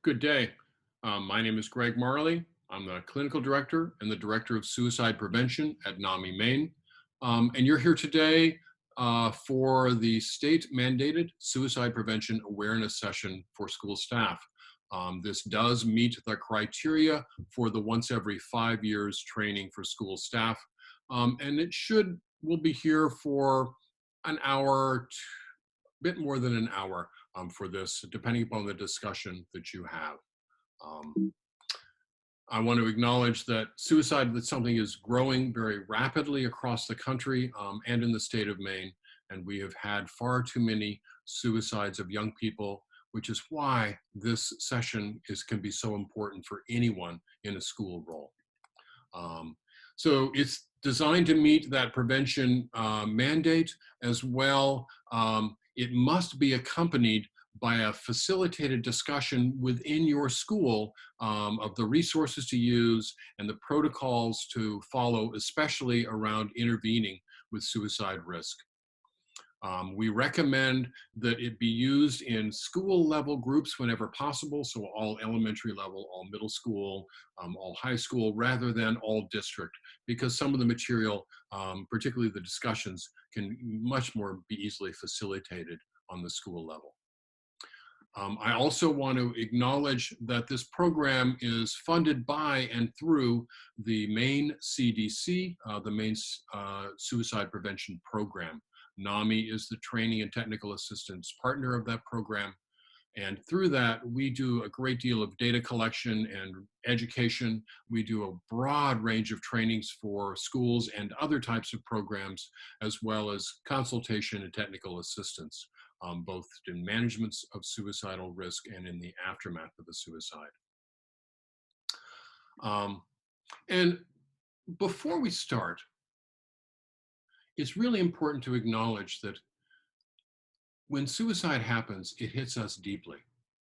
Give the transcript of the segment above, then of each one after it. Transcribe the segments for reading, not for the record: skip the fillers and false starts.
Good day. My name is Greg Marley. I'm the clinical director and the director of suicide prevention at NAMI, Maine. And you're here today for the state mandated suicide prevention awareness session for school staff. This does meet the criteria for the once every 5 years training for school staff. And we'll be here for an hour, bit more than an hour for this, depending upon the discussion that you have. Um, I want to acknowledge that suicide is something is growing very rapidly across the country and in the state of Maine, and we have had far too many suicides of young people, which is why this session can be so important for anyone in a school role. Um, so it's designed to meet that prevention mandate as well. It must be accompanied by a facilitated discussion within your school of the resources to use and the protocols to follow, especially around intervening with suicide risk. We recommend that it be used in school level groups whenever possible, so all elementary level, all middle school, all high school, rather than all district, because some of the material, particularly the discussions, can much more be easily facilitated on the school level. I also want to acknowledge that this program is funded by and through the Maine CDC, the Maine Suicide Prevention Program. NAMI is the training and technical assistance partner of that program. And through that, we do a great deal of data collection and education. We do a broad range of trainings for schools and other types of programs, as well as consultation and technical assistance, both in management of suicidal risk and in the aftermath of a suicide. And before we start, it's really important to acknowledge that when suicide happens, it hits us deeply.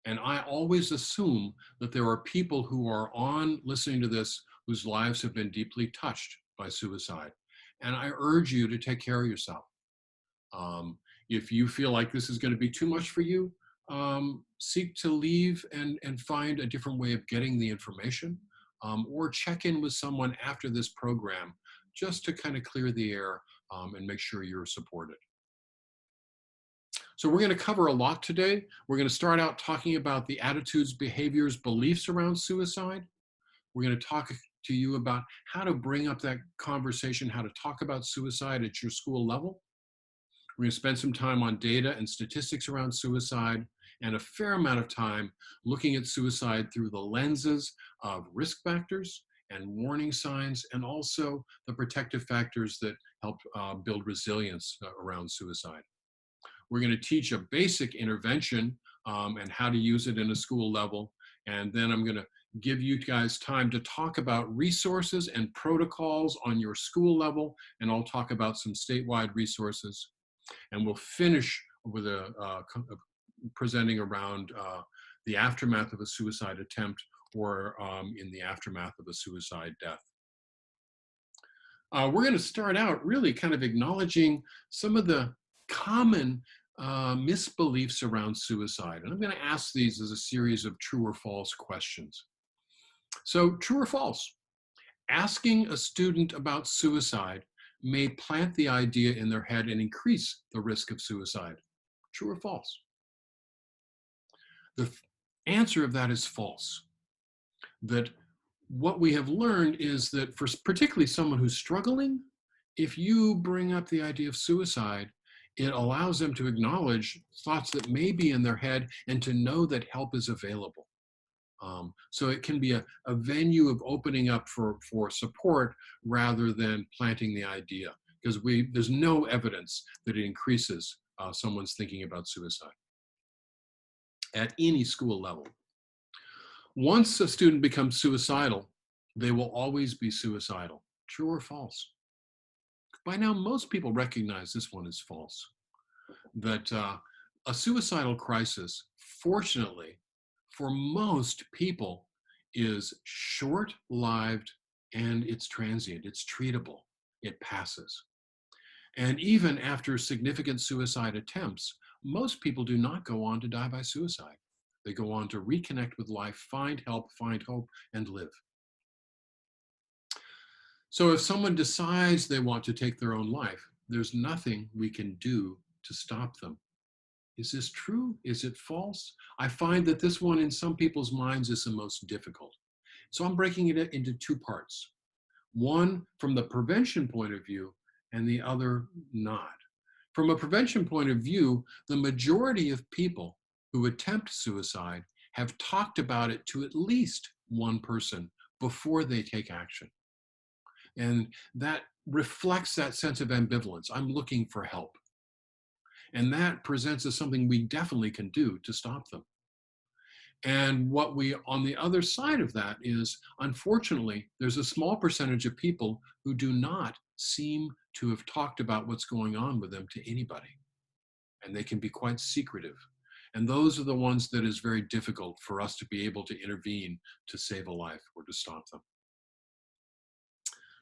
And I always assume that there are people who are on listening to this whose lives have been deeply touched by suicide. And I urge you to take care of yourself. If you feel like this is going to be too much for you, seek to leave and find a different way of getting the information, or check in with someone after this program just to kind of clear the air and make sure you're supported. So we're going to cover a lot today. We're going to start out talking about the attitudes, behaviors, beliefs around suicide. We're going to talk to you about how to bring up that conversation, how to talk about suicide at your school level. We're going to spend some time on data and statistics around suicide, and a fair amount of time looking at suicide through the lenses of risk factors and warning signs, and also the protective factors that help build resilience around suicide. We're going to teach a basic intervention and how to use it in a school level. And then I'm going to give you guys time to talk about resources and protocols on your school level, and I'll talk about some statewide resources. And we'll finish with presenting around the aftermath of a suicide attempt or in the aftermath of a suicide death. We're going to start out really kind of acknowledging some of the common misbeliefs around suicide. And I'm going to ask these as a series of true or false questions. So, true or false? Asking a student about suicide may plant the idea in their head and increase the risk of suicide. True or false? The answer of that is false. That what we have learned is that for particularly someone who's struggling, if you bring up the idea of suicide, it allows them to acknowledge thoughts that may be in their head and to know that help is available. So it can be a venue of opening up for support rather than planting the idea, because there's no evidence that it increases someone's thinking about suicide at any school level. Once a student becomes suicidal, they will always be suicidal. True or false? By now, most people recognize this one is false. That a suicidal crisis, fortunately, for most people, is short-lived and it's transient, it's treatable, it passes. And even after significant suicide attempts, most people do not go on to die by suicide. They go on to reconnect with life, find help, find hope, and live. So if someone decides they want to take their own life, there's nothing we can do to stop them. Is this true? Is it false? I find that this one in some people's minds is the most difficult. So I'm breaking it into two parts. One from the prevention point of view and the other not. From a prevention point of view, the majority of people who attempt suicide have talked about it to at least one person before they take action. And that reflects that sense of ambivalence. I'm looking for help. And that presents as something we definitely can do to stop them. And what we, on the other side of that is, unfortunately, there's a small percentage of people who do not seem to have talked about what's going on with them to anybody. And they can be quite secretive. And those are the ones that is very difficult for us to be able to intervene to save a life or to stop them.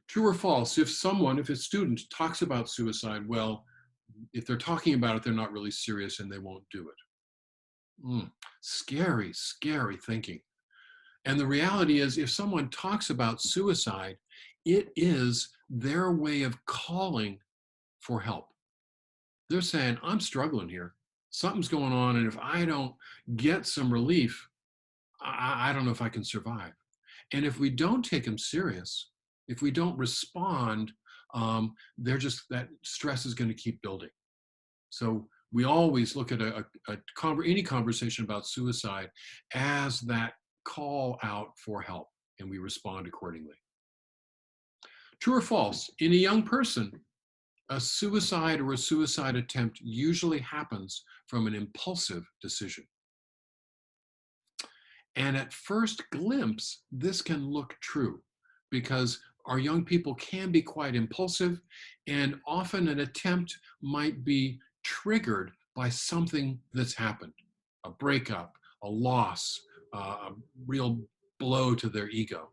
True or false, if a student talks about suicide, well, if they're talking about it, they're not really serious and they won't do it. Scary, scary thinking. And the reality is, if someone talks about suicide, it is their way of calling for help. They're saying, I'm struggling here. Something's going on, and if I don't get some relief, I don't know if I can survive. And if we don't take them serious, if we don't respond, that stress is going to keep building. So we always look at any conversation about suicide as that call out for help, and we respond accordingly. True or false, in a young person, a suicide or a suicide attempt usually happens from an impulsive decision. And at first glimpse, this can look true because our young people can be quite impulsive, and often an attempt might be triggered by something that's happened, a breakup, a loss, a real blow to their ego.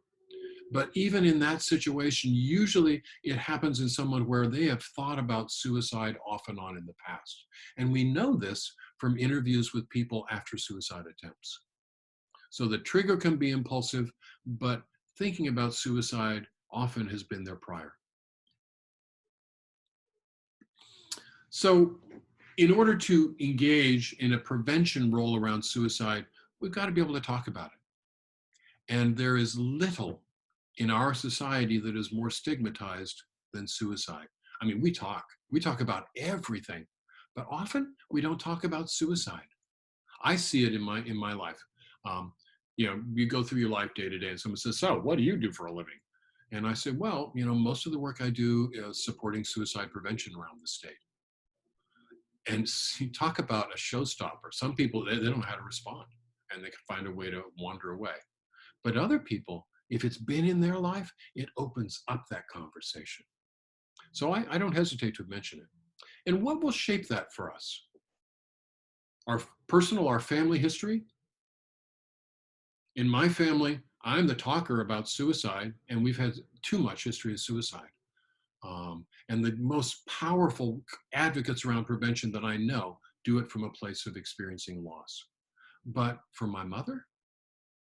But even in that situation, usually it happens in someone where they have thought about suicide off and on in the past. And we know this from interviews with people after suicide attempts. So the trigger can be impulsive, but thinking about suicide often has been there prior. So in order to engage in a prevention role around suicide, we've got to be able to talk about it. And there is little in our society that is more stigmatized than suicide. I mean, we talk about everything, but often we don't talk about suicide. I see it in my life. You go through your life day to day and someone says, so what do you do for a living? And I say, well, most of the work I do is supporting suicide prevention around the state. And you talk about a showstopper. Some people, they don't know how to respond and they can find a way to wander away. But other people, if it's been in their life, it opens up that conversation. So I don't hesitate to mention it. And what will shape that for us? Our family history. In my family, I'm the talker about suicide, and we've had too much history of suicide. And the most powerful advocates around prevention that I know do it from a place of experiencing loss. But for my mother,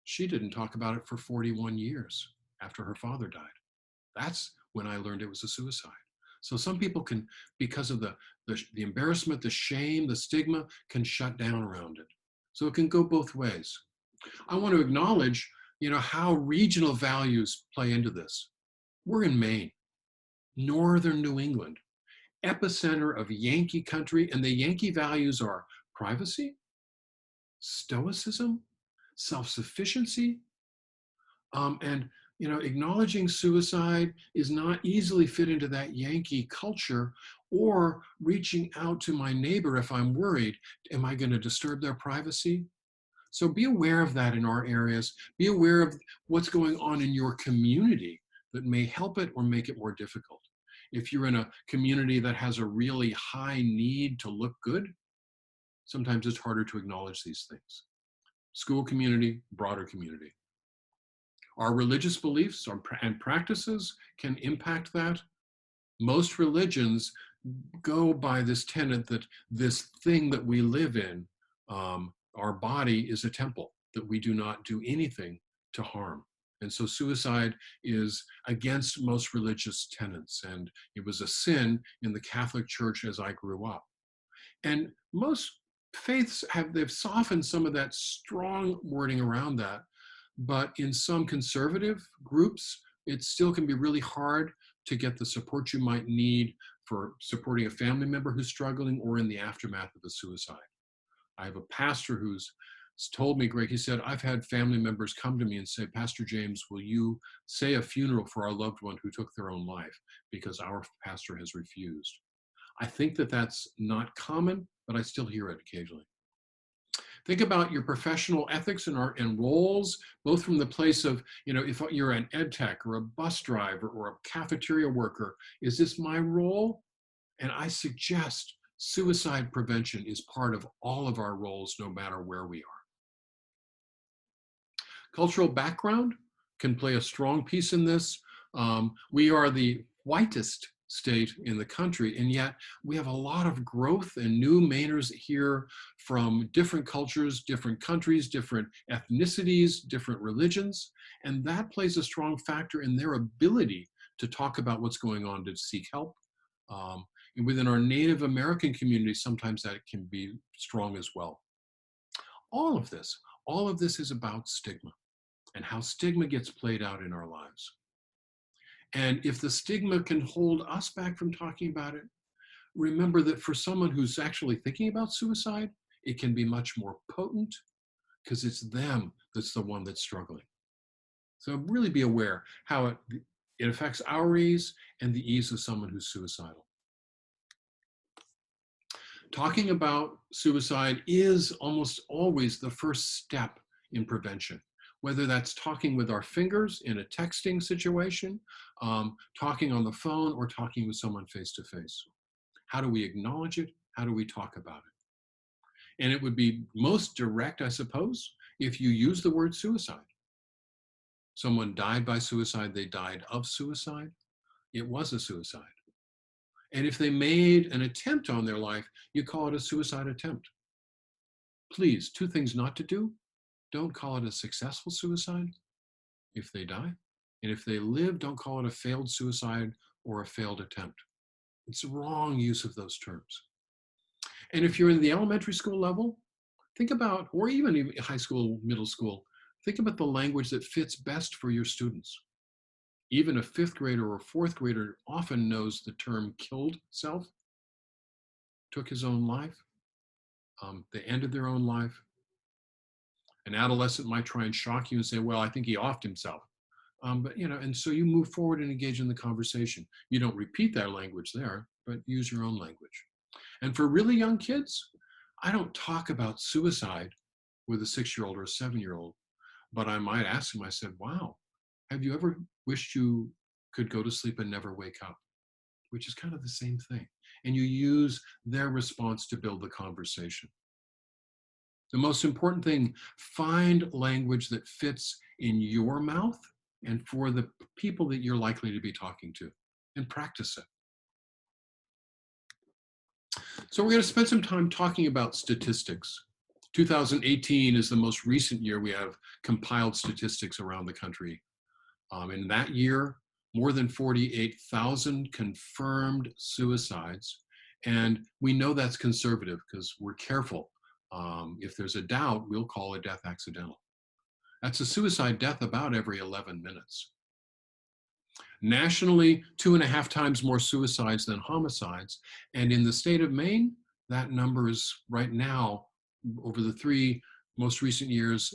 she didn't talk about it for 41 years after her father died. That's when I learned it was a suicide. So some people can, because of the embarrassment, the shame, the stigma, can shut down around it. So it can go both ways. I want to acknowledge, how regional values play into this. We're in Maine, northern New England, epicenter of Yankee country, and the Yankee values are privacy, stoicism, self-sufficiency, and acknowledging suicide is not easily fit into that Yankee culture, or reaching out to my neighbor if I'm worried. Am I going to disturb their privacy? So be aware of that in our areas. Be aware of what's going on in your community that may help it or make it more difficult. If you're in a community that has a really high need to look good, sometimes it's harder to acknowledge these things. School community, broader community. Our religious beliefs and practices can impact that. Most religions go by this tenet that this thing that we live in our body is a temple, that we do not do anything to harm. And so suicide is against most religious tenets. And it was a sin in the Catholic Church as I grew up. And most faiths they've softened some of that strong wording around that. But in some conservative groups, it still can be really hard to get the support you might need for supporting a family member who's struggling or in the aftermath of a suicide. I have a pastor who's told me, Greg, he said, I've had family members come to me and say, Pastor James, will you say a funeral for our loved one who took their own life because our pastor has refused? I think that that's not common, but I still hear it occasionally. Think about your professional ethics and roles, both from the place of, if you're an ed tech or a bus driver or a cafeteria worker, is this my role? And I suggest suicide prevention is part of all of our roles, no matter where we are. Cultural background can play a strong piece in this. We are the whitest state in the country, and yet we have a lot of growth and new Mainers here from different cultures, different countries, different ethnicities, different religions, and that plays a strong factor in their ability to talk about what's going on, to seek help. And within our Native American community, sometimes that can be strong as well. All of this is about stigma and how stigma gets played out in our lives. And if the stigma can hold us back from talking about it, remember that for someone who's actually thinking about suicide, it can be much more potent because it's them that's the one that's struggling. So really be aware how it affects our ease and the ease of someone who's suicidal. Talking about suicide is almost always the first step in prevention, whether that's talking with our fingers in a texting situation, talking on the phone, or talking with someone face to face. How do we acknowledge it? How do we talk about it? And it would be most direct, I suppose, if you use the word suicide. Someone died by suicide, they died of suicide. It was a suicide. And if they made an attempt on their life, you call it a suicide attempt. Please, two things not to do. Don't call it a successful suicide if they die. And if they live, don't call it a failed suicide or a failed attempt. It's the wrong use of those terms. And if you're in the elementary school level, think about, or even high school, middle school, think about the language that fits best for your students. Even a fifth grader or fourth grader often knows the term killed self, took his own life, they ended their own life. An adolescent might try and shock you and say, well, I think he offed himself. And so you move forward and engage in the conversation. You don't repeat that language there, but use your own language. And for really young kids, I don't talk about suicide with a 6-year-old or a 7-year-old, but I might ask them, I said, wow, have you ever wished you could go to sleep and never wake up? Which is kind of the same thing. And you use their response to build the conversation. The most important thing, find language that fits in your mouth and for the people that you're likely to be talking to, and practice it. So we're going to spend some time talking about statistics. 2018 is the most recent year we have compiled statistics around the country. In that year, more than 48,000 confirmed suicides. And we know that's conservative because we're careful. If there's a doubt, we'll call a death accidental. That's a suicide death about every 11 minutes. Nationally, 2.5 times more suicides than homicides. And in the state of Maine, that number is right now, over the 3 most recent years,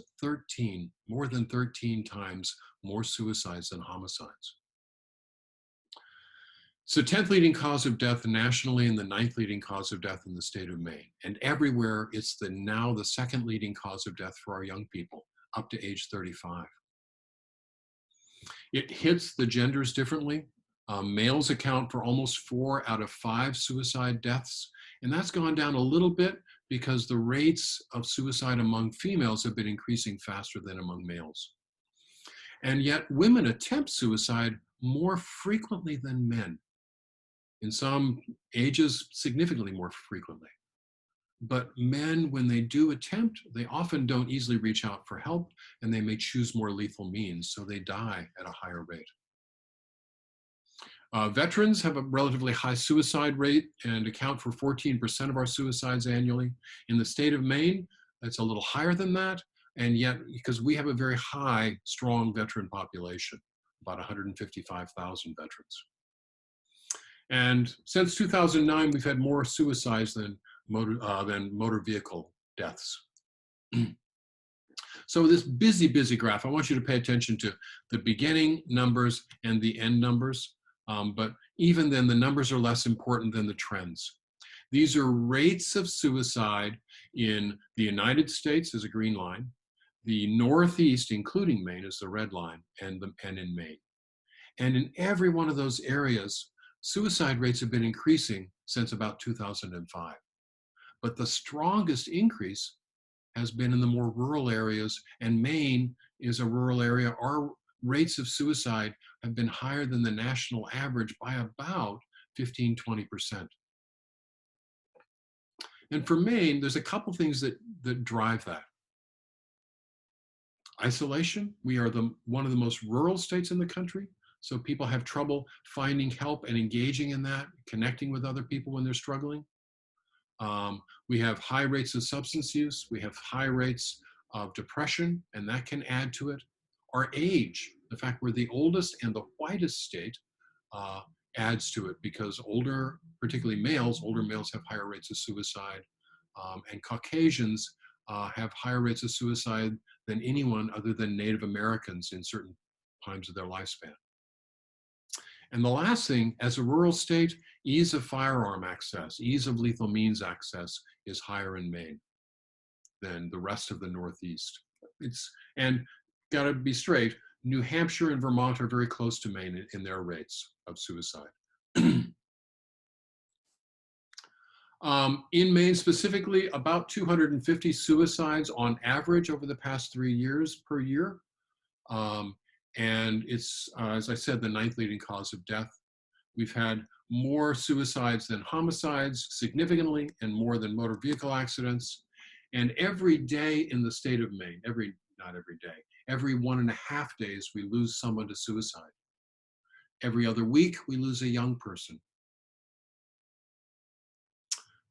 more than 13 times more suicides than homicides. It's the 10th leading cause of death nationally and the 9th leading cause of death in the state of Maine. And everywhere, it's now the 2nd leading cause of death for our young people, up to age 35. It hits the genders differently. Males account for almost 4 out of 5 suicide deaths. And that's gone down a little bit because the rates of suicide among females have been increasing faster than among males. And yet women attempt suicide more frequently than men. In some ages, significantly more frequently. But men, when they do attempt, they often don't easily reach out for help, and they may choose more lethal means, so they die at a higher rate. Veterans have a relatively high suicide rate and account for 14% of our suicides annually. In the state of Maine, it's a little higher than that, and yet, because we have a very high, strong veteran population, about 155,000 veterans. And since 2009, we've had more suicides than motor vehicle deaths. So this busy graph, I want you to pay attention to the beginning numbers and the end numbers. But even then, the numbers are less important than the trends. These are rates of suicide in the United States is a green line. The Northeast, including Maine, is the red line, and in Maine. And in every one of those areas, suicide rates have been increasing since about 2005. But the strongest increase has been in the more rural areas, and Maine is a rural area. Our rates of suicide have been higher than the national average by about 15–20%. And for Maine, there's a couple things that drive that. Isolation. We are one of the most rural states in the country, so people have trouble finding help and engaging in that, connecting with other people when they're struggling. We have high rates of substance use. We have high rates of depression, and that can add to it. Our age, the fact we're the oldest and the whitest state, adds to it, because particularly older males have higher rates of suicide, and Caucasians have higher rates of suicide than anyone other than Native Americans in certain times of their lifespan. And the last thing, as a rural state, ease of firearm access, ease of lethal means access is higher in Maine than the rest of the Northeast. And gotta be straight, New Hampshire and Vermont are very close to Maine in their rates of suicide. In Maine specifically, about 250 suicides on average over the past 3 years per year. And it's, as I said, the 9th leading cause of death. We've had more suicides than homicides, significantly, and more than motor vehicle accidents. And every day in the state of Maine, not every day, every 1.5 days, we lose someone to suicide. Every other week, we lose a young person.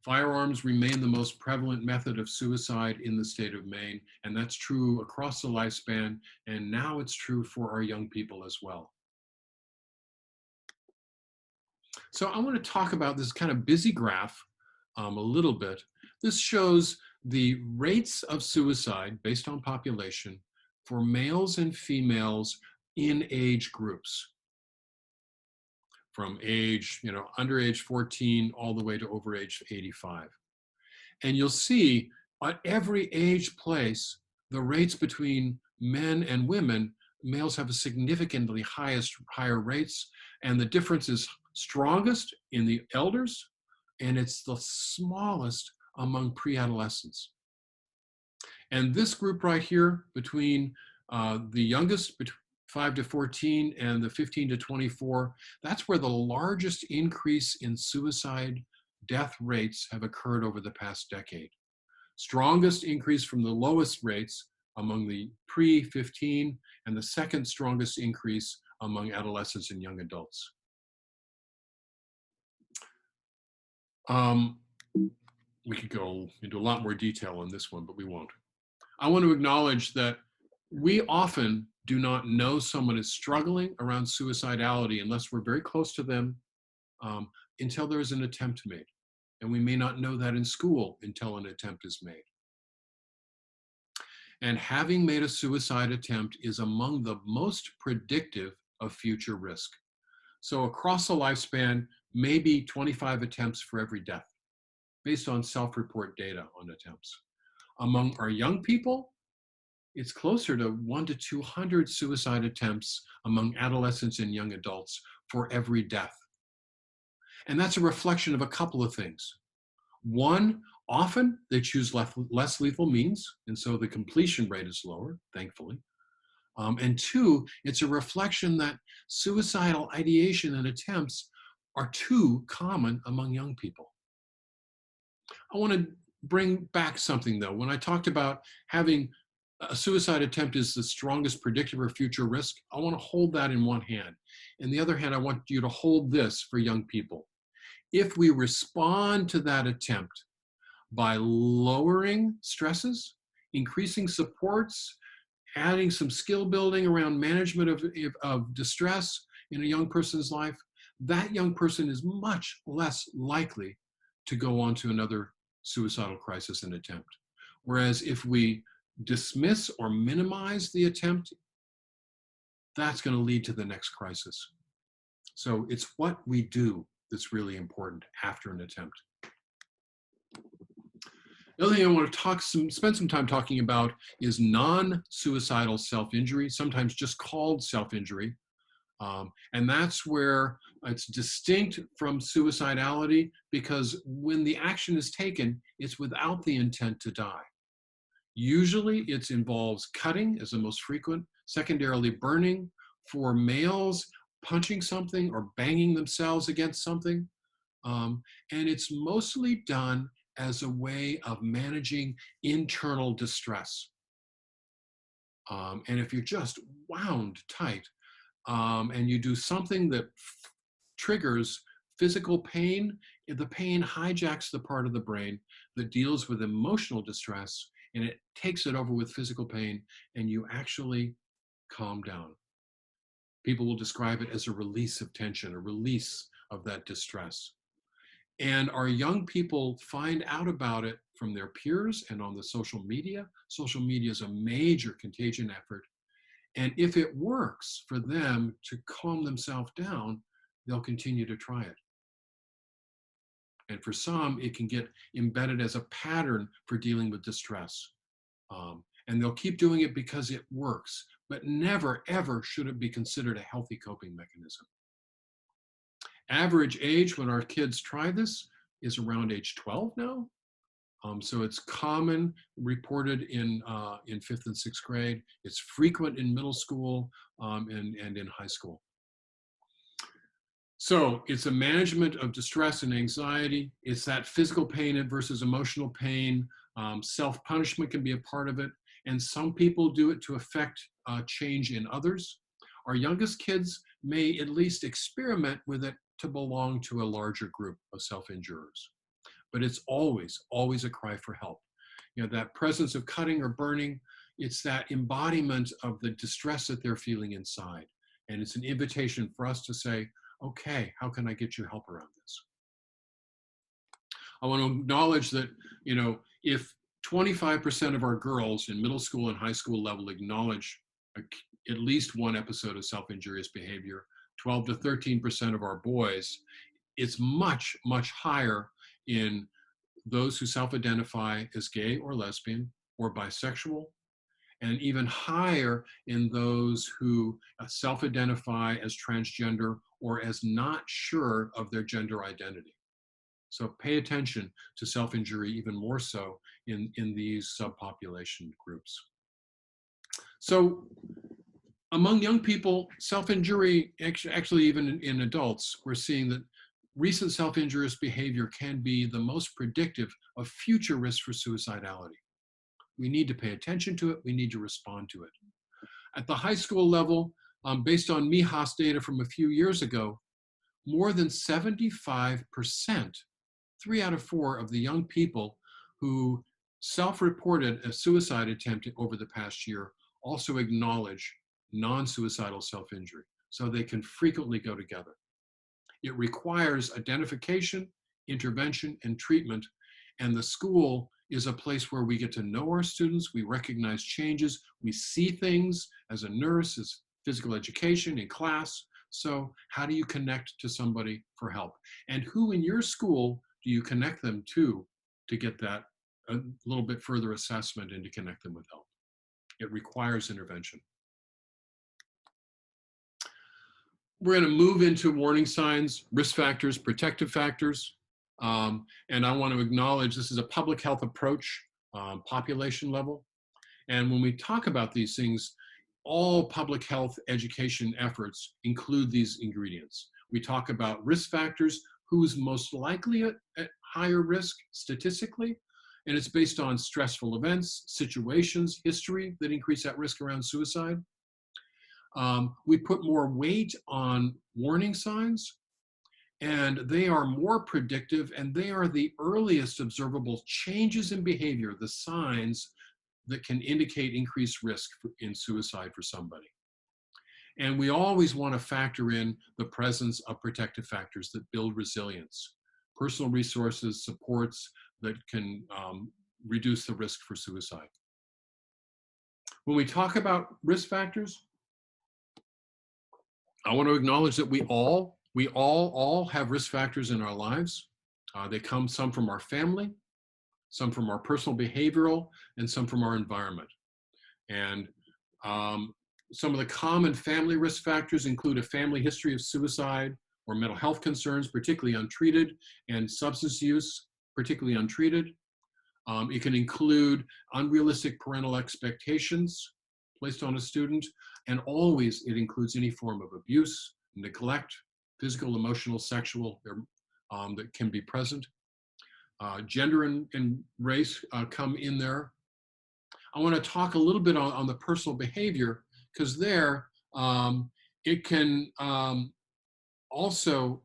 Firearms remain the most prevalent method of suicide in the state of Maine, and that's true across the lifespan, and now it's true for our young people as well. So I want to talk about this kind of busy graph a little bit. This shows the rates of suicide based on population for males and females in age groups, from age, under age 14 all the way to over age 85. And you'll see at every age place, the rates between men and women, males have a significantly higher rates, and the difference is strongest in the elders, and it's the smallest among pre-adolescents. And this group right here, between the youngest, 5 to 14, and the 15 to 24, that's where the largest increase in suicide death rates have occurred over the past decade. Strongest increase from the lowest rates among the pre-15, and the second strongest increase among adolescents and young adults. We could go into a lot more detail on this one, but we won't. I want to acknowledge that we often do not know someone is struggling around suicidality unless we're very close to them, until there is an attempt made. And we may not know that in school until an attempt is made. And having made a suicide attempt is among the most predictive of future risk. So across the lifespan, maybe 25 attempts for every death, based on self-report data on attempts. Among our young people, it's closer to 1 to 200 suicide attempts among adolescents and young adults for every death. And that's a reflection of a couple of things. One, often they choose less lethal means, and so the completion rate is lower, thankfully. And two, it's a reflection that suicidal ideation and attempts are too common among young people. I want to bring back something though. When I talked about having a suicide attempt is the strongest predictor of future risk, I want to hold that in one hand. In the other hand, I want you to hold this for young people. If we respond to that attempt by lowering stresses, increasing supports, adding some skill building around management of distress in a young person's life, that young person is much less likely to go on to another suicidal crisis and attempt. Whereas if we dismiss or minimize the attempt, that's going to lead to the next crisis. So it's what we do that's really important after an attempt. The other thing I want to spend some time talking about is non-suicidal self-injury, sometimes just called self-injury. And that's where it's distinct from suicidality, because when the action is taken, it's without the intent to die. Usually it involves cutting as the most frequent, secondarily burning, for males, punching something or banging themselves against something. And it's mostly done as a way of managing internal distress. And if you're just wound tight and you do something that triggers physical pain, the pain hijacks the part of the brain that deals with emotional distress, and it takes it over with physical pain, and you actually calm down. People will describe it as a release of tension, a release of that distress. And our young people find out about it from their peers and on the social media. Social media is a major contagion effort. And if it works for them to calm themselves down, they'll continue to try it. And for some, it can get embedded as a pattern for dealing with distress. And they'll keep doing it because it works, but never, ever should it be considered a healthy coping mechanism. Average age when our kids try this is around age 12 now. So it's common, reported in 5th and 6th grade. It's frequent in middle school and in high school. So it's a management of distress and anxiety. It's that physical pain versus emotional pain. Self-punishment can be a part of it. And some people do it to affect change in others. Our youngest kids may at least experiment with it to belong to a larger group of self-injurers. But it's always, always a cry for help. You know, that presence of cutting or burning, it's that embodiment of the distress that they're feeling inside. And it's an invitation for us to say, okay, how can I get you help around this? I want to acknowledge that, you know, if 25% of our girls in middle school and high school level acknowledge at least one episode of self-injurious behavior, 12 to 13% of our boys, it's much, much higher in those who self-identify as gay or lesbian or bisexual, and even higher in those who self-identify as transgender or as not sure of their gender identity. So pay attention to self-injury even more so in these subpopulation groups. So among young people, self-injury, actually even in adults, we're seeing that recent self-injurious behavior can be the most predictive of future risk for suicidality. We need to pay attention to it. We need to respond to it. At the high school level, based on MIHAS data from a few years ago, more than 75%, 3 out of 4 of the young people who self-reported a suicide attempt over the past year also acknowledge non-suicidal self-injury. So they can frequently go together. It requires identification, intervention, and treatment. And the school is a place where we get to know our students, we recognize changes, we see things as a nurse, as physical education, in class. So how do you connect to somebody for help? And who in your school do you connect them to get that a little bit further assessment and to connect them with help? It requires intervention. We're going to move into warning signs, risk factors, protective factors. And I want to acknowledge this is a public health approach, population level. And when we talk about these things, all public health education efforts include these ingredients. We talk about risk factors, who's most likely at higher risk statistically, And it's based on stressful events, situations, history that increase that risk around suicide. We put more weight on warning signs, and they are more predictive, and they are the earliest observable changes in behavior, the signs that can indicate increased risk in suicide for somebody. And we always want to factor in the presence of protective factors that build resilience, personal resources, supports that can reduce the risk for suicide. When we talk about risk factors, I want to acknowledge that we all have risk factors in our lives. They come some from our family, some from our personal behavioral, and some from our environment. And some of the common family risk factors include a family history of suicide or mental health concerns, particularly untreated, and substance use, particularly untreated. It can include unrealistic parental expectations placed on a student, and always it includes any form of abuse, neglect, physical, emotional, sexual, that can be present. Gender and race come in there. I want to talk a little bit on the personal behavior, because there it can also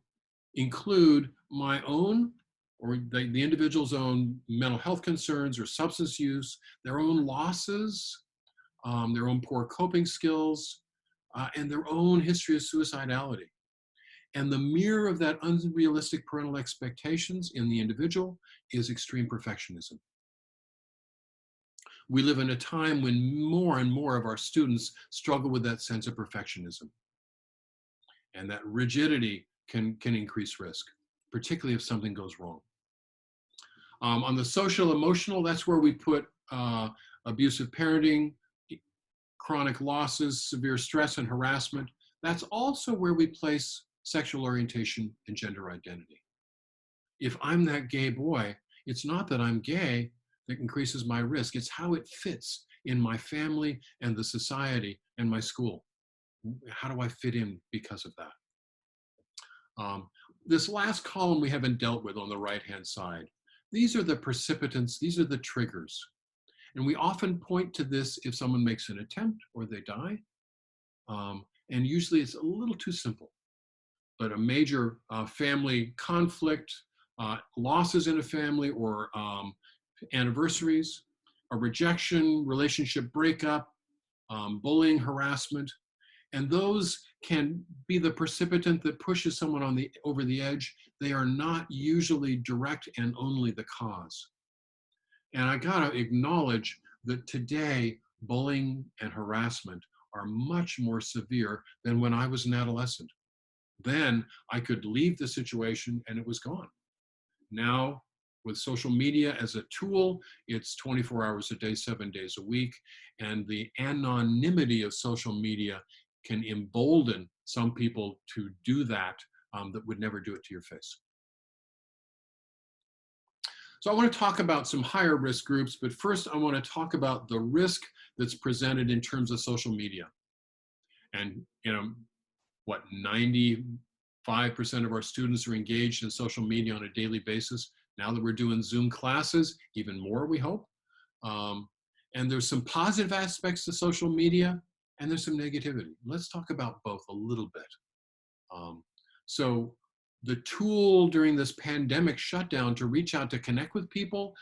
include my own or the individual's own mental health concerns or substance use, their own losses, their own poor coping skills, and their own history of suicidality. And the mirror of that unrealistic parental expectations in the individual is extreme perfectionism. We live in a time when more and more of our students struggle with that sense of perfectionism. And that rigidity can increase risk, particularly if something goes wrong. On the social emotional, that's where we put abusive parenting, chronic losses, severe stress and harassment. That's also where we place sexual orientation and gender identity. If I'm that gay boy, it's not that I'm gay that increases my risk. It's how it fits in my family and the society and my school. How do I fit in because of that? This last column we haven't dealt with on the right-hand side. These are the precipitants, these are the triggers. And we often point to this if someone makes an attempt or they die. And usually it's a little too simple. But a major family conflict, losses in a family, or anniversaries, a rejection, relationship breakup, bullying, harassment, and those can be the precipitant that pushes someone over the edge. They are not usually direct and only the cause. And I gotta acknowledge that today, bullying and harassment are much more severe than when I was an adolescent. Then I could leave the situation and it was gone. Now, with social media as a tool, it's 24 hours a day, 7 days a week, and the anonymity of social media can embolden some people to do that that would never do it to your face. So I want to talk about some higher risk groups, but first I want to talk about the risk that's presented in terms of social media. And, what, 95% of our students are engaged in social media on a daily basis. Now that we're doing Zoom classes, even more, we hope. And there's some positive aspects to social media, and there's some negativity. Let's talk about both a little bit. So the tool during this pandemic shutdown to reach out to connect with people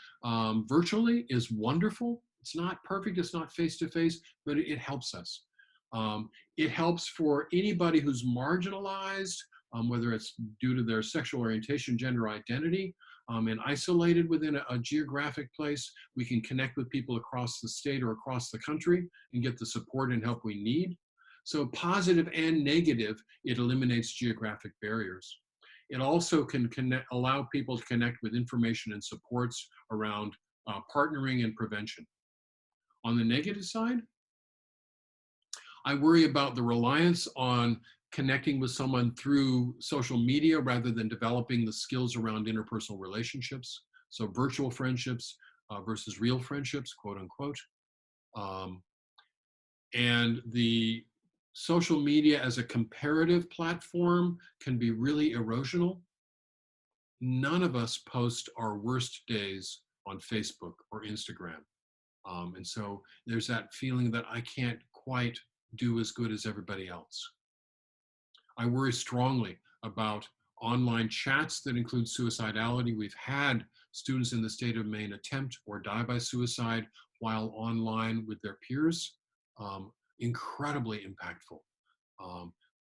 virtually is wonderful. It's not perfect, it's not face-to-face, but it helps us. It helps for anybody who's marginalized, whether it's due to their sexual orientation, gender identity, and isolated within a geographic place. We can connect with people across the state or across the country and get the support and help we need. So positive and negative, it eliminates geographic barriers. It also can allow people to connect with information and supports around partnering and prevention. On the negative side, I worry about the reliance on connecting with someone through social media rather than developing the skills around interpersonal relationships. So virtual friendships versus real friendships, quote unquote. And the social media as a comparative platform can be really erosional. None of us post our worst days on Facebook or Instagram. And so there's that feeling that I can't quite do as good as everybody else. I worry strongly about online chats that include suicidality. We've had students in the state of Maine attempt or die by suicide while online with their peers. Incredibly impactful.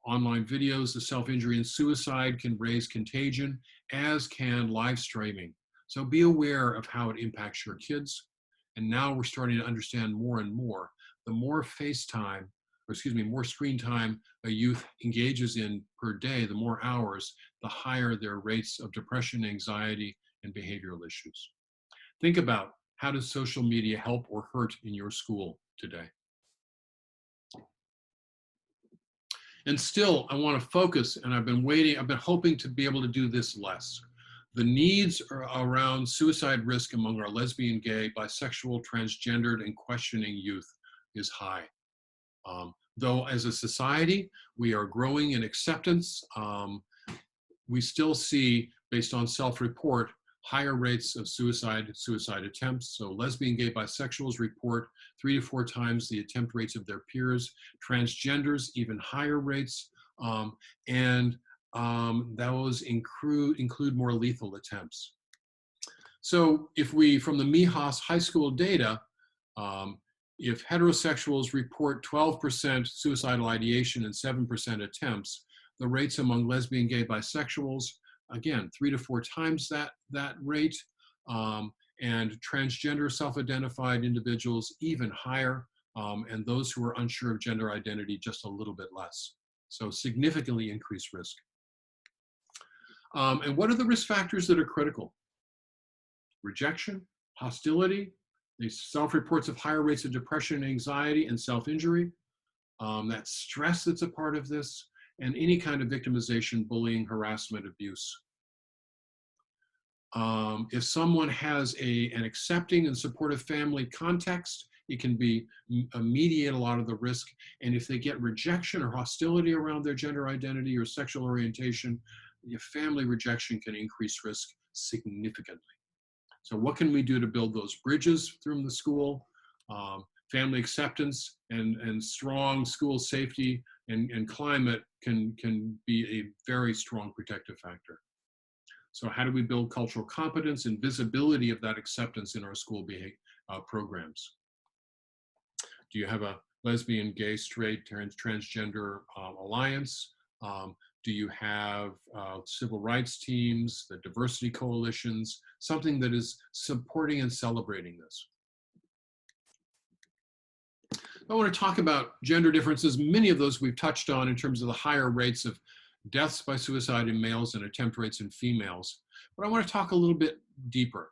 Online videos of self-injury and suicide can raise contagion, as can live streaming. So be aware of how it impacts your kids. And now we're starting to understand more and more. The more FaceTime, or excuse me, more screen time a youth engages in per day, the more hours, the higher their rates of depression, anxiety, and behavioral issues. Think about, how does social media help or hurt in your school today? And still, I want to focus, and I've been hoping to be able to do this less. The needs around suicide risk among our lesbian, gay, bisexual, transgendered, and questioning youth is high. Though as a society, we are growing in acceptance, we still see, based on self-report, higher rates of suicide attempts. So lesbian, gay, bisexuals report 3 to 4 times the attempt rates of their peers. Transgenders, even higher rates. Those include more lethal attempts. So if we, from the MIHAS high school data, if heterosexuals report 12% suicidal ideation and 7% attempts, the rates among lesbian, gay, bisexuals, again, 3 to 4 times that rate, and transgender self-identified individuals even higher, and those who are unsure of gender identity just a little bit less. So significantly increased risk. And what are the risk factors that are critical? Rejection, hostility, the self-reports of higher rates of depression, anxiety, and self-injury, that stress that's a part of this, and any kind of victimization, bullying, harassment, abuse. If someone has an accepting and supportive family context, it can mediate a lot of the risk. And if they get rejection or hostility around their gender identity or sexual orientation, family rejection can increase risk significantly. So what can we do to build those bridges through the school? Family acceptance and strong school safety and climate can be a very strong protective factor. So how do we build cultural competence and visibility of that acceptance in our school programs? Do you have a lesbian, gay, straight, transgender alliance? Do you have civil rights teams, the diversity coalitions, something that is supporting and celebrating this? I want to talk about gender differences. Many of those we've touched on in terms of the higher rates of deaths by suicide in males and attempt rates in females. But I want to talk a little bit deeper.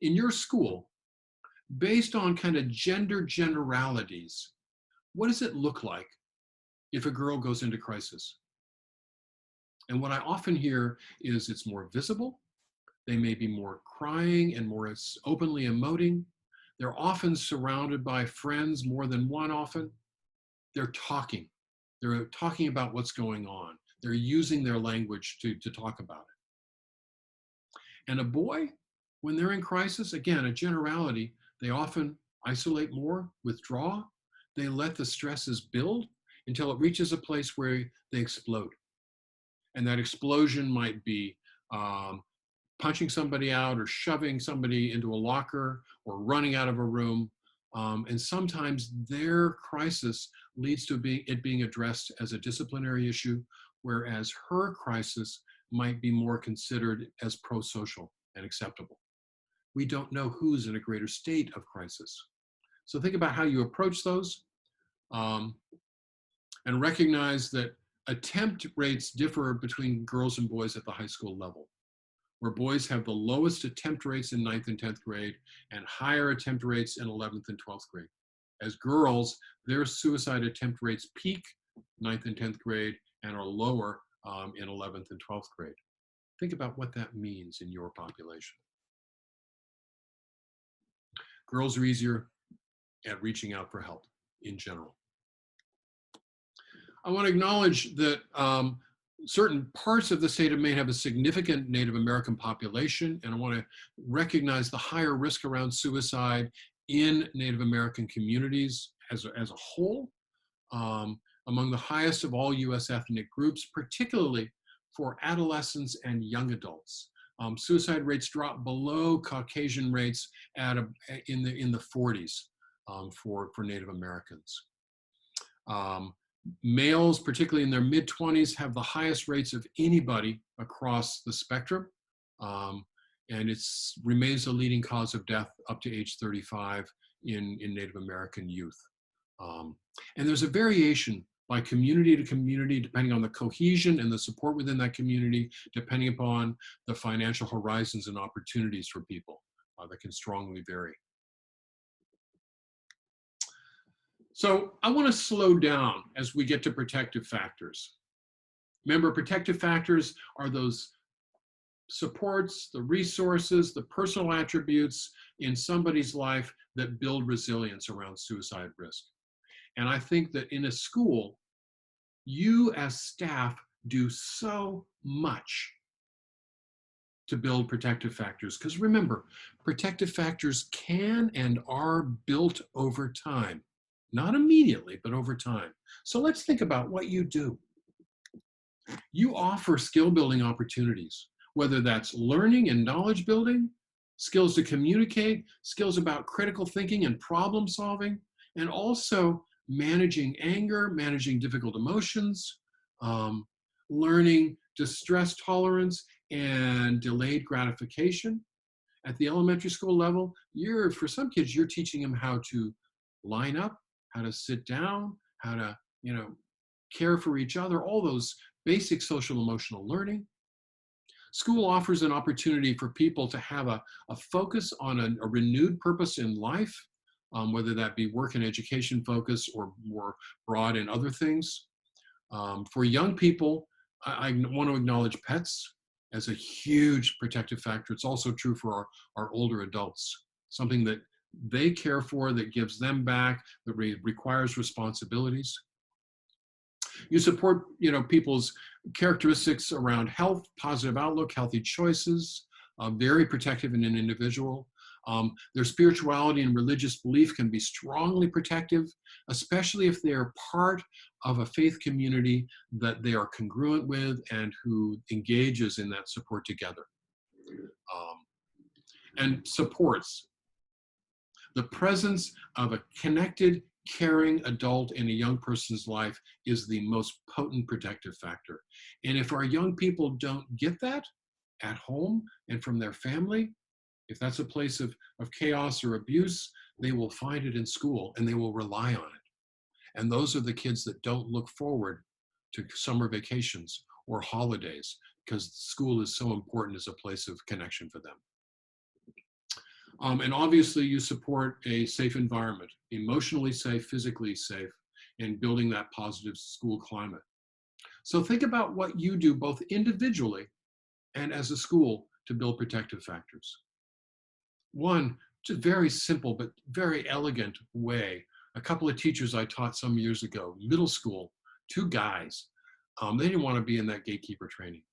In your school, based on kind of gender generalities, what does it look like if a girl goes into crisis? And what I often hear is it's more visible. They may be more crying and more openly emoting. They're often surrounded by friends, more than one often. They're talking. They're talking about what's going on. They're using their language to talk about it. And a boy, when they're in crisis, again, a generality, they often isolate more, withdraw. They let the stresses build until it reaches a place where they explode. And that explosion might be punching somebody out or shoving somebody into a locker or running out of a room. And sometimes their crisis leads to it being addressed as a disciplinary issue, whereas her crisis might be more considered as pro-social and acceptable. We don't know who's in a greater state of crisis. So think about how you approach those, and recognize that attempt rates differ between girls and boys at the high school level, where boys have the lowest attempt rates in 9th and 10th grade and higher attempt rates in 11th and 12th grade. As girls, their suicide attempt rates peak 9th and 10th grade and are lower in 11th and 12th grade. Think about what that means in your population. Girls are easier at reaching out for help in general. I want to acknowledge that Certain parts of the state of Maine have a significant Native American population, and I want to recognize the higher risk around suicide in Native American communities as a whole, among the highest of all US ethnic groups, particularly for adolescents and young adults. Suicide rates drop below Caucasian rates in the 40s for Native Americans. Males, particularly in their mid-20s, have the highest rates of anybody across the spectrum. And it remains a leading cause of death up to age 35 in Native American youth. And there's a variation by community to community, depending on the cohesion and the support within that community, depending upon the financial horizons and opportunities for people that can strongly vary. So I want to slow down as we get to protective factors. Remember, protective factors are those supports, the resources, the personal attributes in somebody's life that build resilience around suicide risk. And I think that in a school, you as staff do so much to build protective factors. Because remember, protective factors can and are built over time. Not immediately, but over time. So let's think about what you do. You offer skill building opportunities, whether that's learning and knowledge building, skills to communicate, skills about critical thinking and problem solving, and also managing anger, managing difficult emotions, learning distress tolerance and delayed gratification. At the elementary school level, for some kids, you're teaching them how to line up, how to sit down, how to, care for each other, all those basic social emotional learning. School offers an opportunity for people to have a focus on a renewed purpose in life, whether that be work and education focus or more broad in other things. For young people, I want to acknowledge pets as a huge protective factor. It's also true for our older adults, something that they care for, that gives them back, that requires responsibilities. You support, people's characteristics around health, positive outlook, healthy choices, very protective in an individual. Their spirituality and religious belief can be strongly protective, especially if they are part of a faith community that they are congruent with and who engages in that support together. And supports. The presence of a connected, caring adult in a young person's life is the most potent protective factor. And if our young people don't get that at home and from their family, if that's a place of chaos or abuse, they will find it in school and they will rely on it. And those are the kids that don't look forward to summer vacations or holidays because school is so important as a place of connection for them. And obviously you support a safe environment, emotionally safe, physically safe, and building that positive school climate. So think about what you do both individually and as a school to build protective factors. One, just very simple but very elegant way. A couple of teachers I taught some years ago, middle school, two guys, they didn't want to be in that gatekeeper training.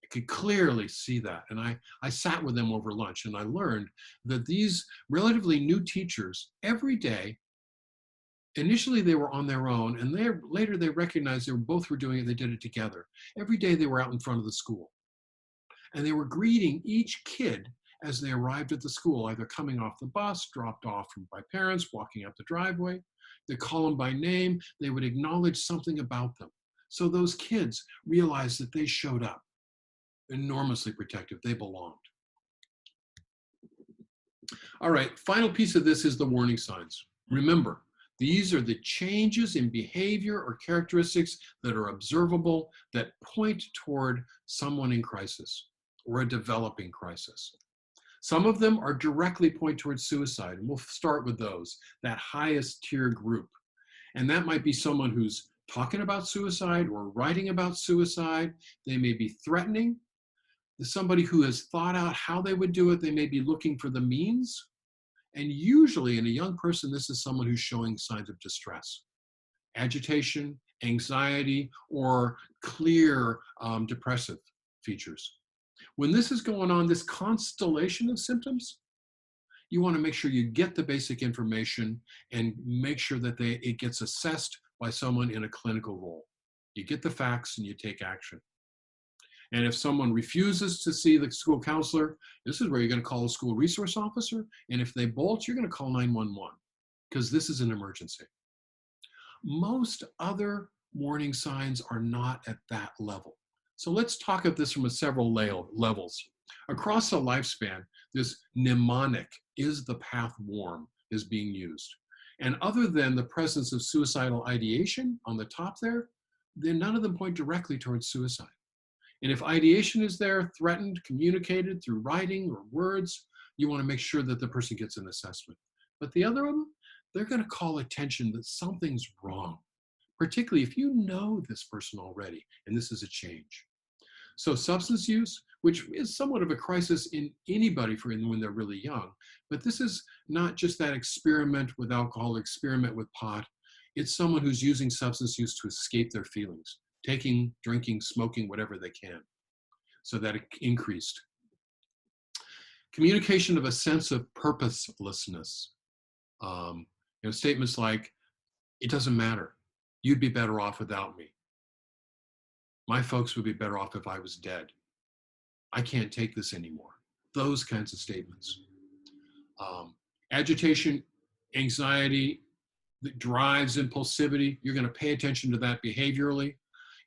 I could clearly see that. And I sat with them over lunch and I learned that these relatively new teachers, every day, initially they were on their own and later they recognized both were doing it, they did it together. Every day they were out in front of the school. And they were greeting each kid as they arrived at the school, either coming off the bus, dropped off by parents, walking up the driveway. They'd call them by name. They would acknowledge something about them. So those kids realized that they showed up. Enormously protective, they belonged. All right, final piece of this is the warning signs. Remember, these are the changes in behavior or characteristics that are observable that point toward someone in crisis or a developing crisis. Some of them are directly point towards suicide, and we'll start with those, that highest tier group. And that might be someone who's talking about suicide or writing about suicide. They may be threatening. Somebody who has thought out how they would do it, they may be looking for the means. And usually in a young person, this is someone who's showing signs of distress, agitation, anxiety, or clear depressive features. When this is going on, this constellation of symptoms, you want to make sure you get the basic information and make sure that it gets assessed by someone in a clinical role. You get the facts and you take action. And if someone refuses to see the school counselor, this is where you're going to call a school resource officer. And if they bolt, you're going to call 911 because this is an emergency. Most other warning signs are not at that level. So let's talk of this from several levels. Across a lifespan, this mnemonic, is the path warm, is being used. And other than the presence of suicidal ideation on the top there, then none of them point directly towards suicide. And if ideation is there, threatened, communicated through writing or words, you want to make sure that the person gets an assessment. But the other one, they're going to call attention that something's wrong, particularly if you know this person already, and this is a change. So substance use, which is somewhat of a crisis in anybody when they're really young, but this is not just that experiment with alcohol, experiment with pot. It's someone who's using substance use to escape their feelings, taking, drinking, smoking, whatever they can. So that it increased. Communication of a sense of purposelessness. Statements like, it doesn't matter. You'd be better off without me. My folks would be better off if I was dead. I can't take this anymore. Those kinds of statements. Agitation, anxiety, that drives impulsivity. You're going to pay attention to that behaviorally.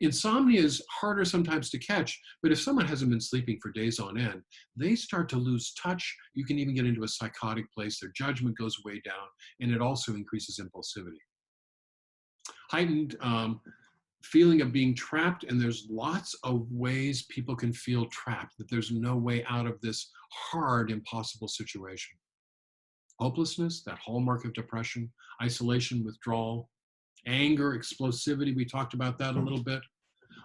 Insomnia is harder sometimes to catch, but if someone hasn't been sleeping for days on end, they start to lose touch. You can even get into a psychotic place. Their judgment goes way down, and it also increases impulsivity. Heightened feeling of being trapped, and there's lots of ways people can feel trapped, that there's no way out of this hard, impossible situation. Hopelessness, that hallmark of depression, isolation, withdrawal, anger, explosivity, we talked about that a little bit.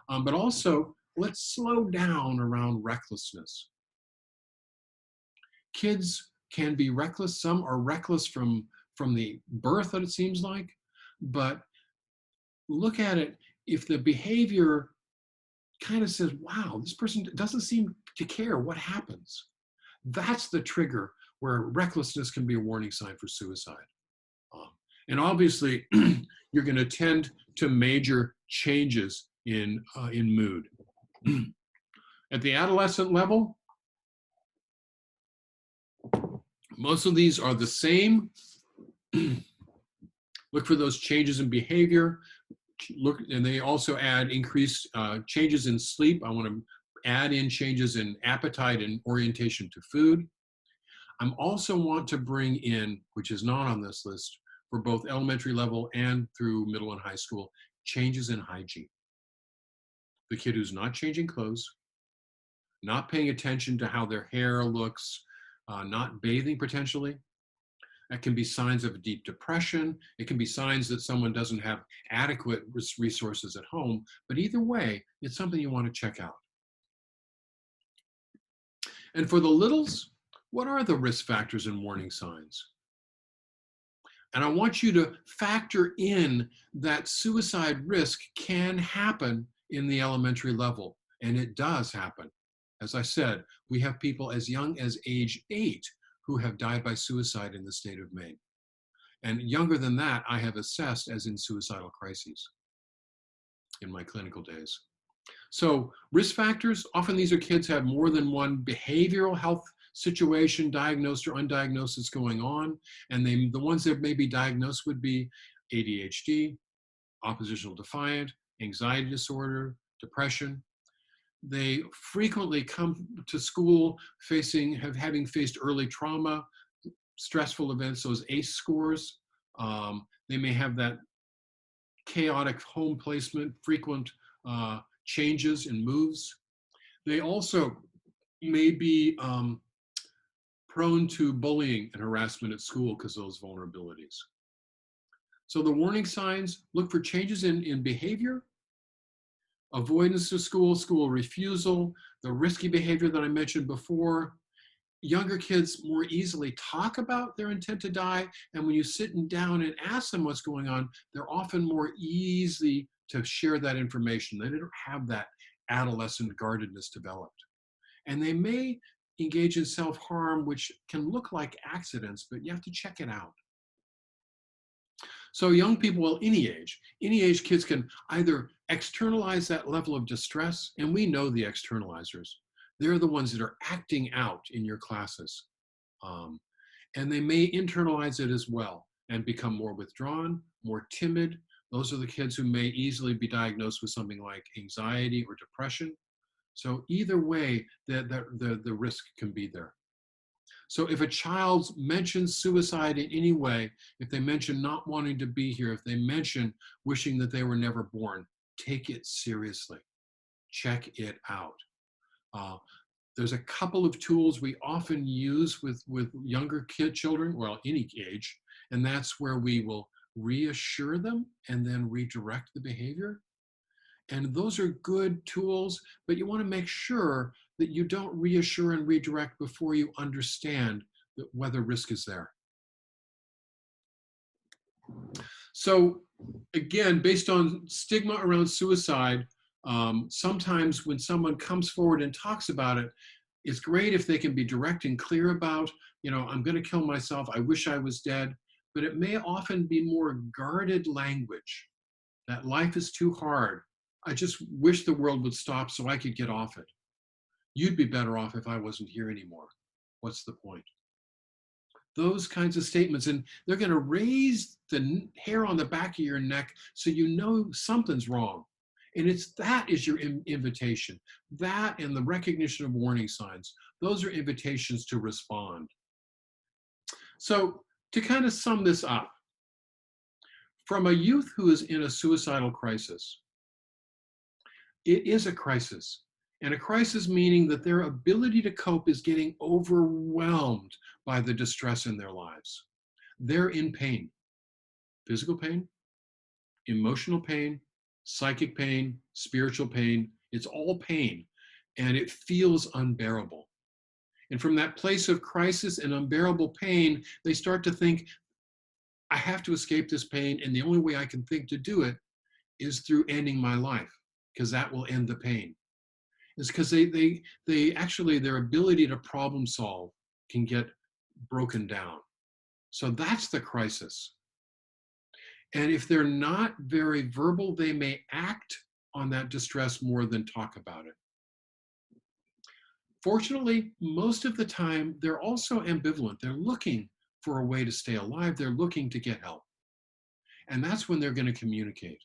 But also, let's slow down around recklessness. Kids can be reckless. Some are reckless from the birth, that it seems like, but look at it. If the behavior kind of says, wow, this person doesn't seem to care what happens, that's the trigger where recklessness can be a warning sign for suicide. And obviously, you're going to tend to major changes in mood. At the adolescent level, most of these are the same. Look for those changes in behavior. Look, and they also add increased changes in sleep. I want to add in changes in appetite and orientation to food. I also want to bring in, which is not on this list, for both elementary level and through middle and high school, changes in hygiene. The kid who's not changing clothes, not paying attention to how their hair looks, not bathing potentially. That can be signs of deep depression. It can be signs that someone doesn't have adequate resources at home. But either way, it's something you want to check out. And for the littles, what are the risk factors and warning signs? And I want you to factor in that suicide risk can happen in the elementary level, and it does happen. As I said, we have people as young as age 8 who have died by suicide in the state of Maine. And younger than that, I have assessed as in suicidal crises in my clinical days. So risk factors, often these are kids who have more than one behavioral health situation, diagnosed or undiagnosed, that's going on. And the ones that may be diagnosed would be ADHD, oppositional defiant, anxiety disorder, depression. They frequently come to school having faced early trauma, stressful events, those ACE scores. They may have that chaotic home placement, frequent changes in moves. They also may be prone to bullying and harassment at school because of those vulnerabilities. So the warning signs, look for changes in behavior, avoidance of school, school refusal, the risky behavior that I mentioned before, younger kids more easily talk about their intent to die. And when you sit down and ask them what's going on, they're often more easy to share that information. They don't have that adolescent guardedness developed. And they may engage in self-harm, which can look like accidents, but you have to check it out. So young people, well, any age, kids can either externalize that level of distress, and we know the externalizers. They're the ones that are acting out in your classes. Um, and they may internalize it as well and become more withdrawn, more timid. Those are the kids who may easily be diagnosed with something like anxiety or depression. So either way, the risk can be there. So if a child mentions suicide in any way, if they mention not wanting to be here, if they mention wishing that they were never born, take it seriously. Check it out. There's a couple of tools we often use with younger children, well, any age, and that's where we will reassure them and then redirect the behavior. And those are good tools, but you want to make sure that you don't reassure and redirect before you understand whether risk is there. So again, based on stigma around suicide, sometimes when someone comes forward and talks about it, it's great if they can be direct and clear about, I'm going to kill myself. I wish I was dead. But it may often be more guarded language, that life is too hard. I just wish the world would stop so I could get off it. You'd be better off if I wasn't here anymore. What's the point? Those kinds of statements, and they're going to raise the hair on the back of your neck so you know something's wrong. And that is your invitation. That and the recognition of warning signs, those are invitations to respond. So to kind of sum this up, from a youth who is in a suicidal crisis, it is a crisis. And a crisis meaning that their ability to cope is getting overwhelmed by the distress in their lives. They're in pain, physical pain, emotional pain, psychic pain, spiritual pain. It's all pain, and it feels unbearable. And from that place of crisis and unbearable pain, they start to think, I have to escape this pain, and the only way I can think to do it is through ending my life, because that will end the pain. It's because they actually, their ability to problem solve can get broken down. So that's the crisis. And if they're not very verbal, they may act on that distress more than talk about it. Fortunately, most of the time, they're also ambivalent. They're looking for a way to stay alive. They're looking to get help. And that's when they're going to communicate.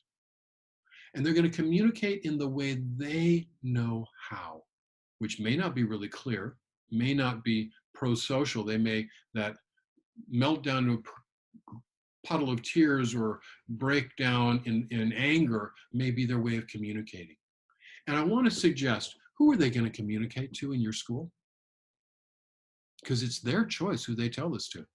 And they're going to communicate in the way they know how, which may not be really clear, may not be pro-social. They may, that melt down to a puddle of tears or break down in anger may be their way of communicating. And I want to suggest, who are they going to communicate to in your school? Because it's their choice who they tell this to.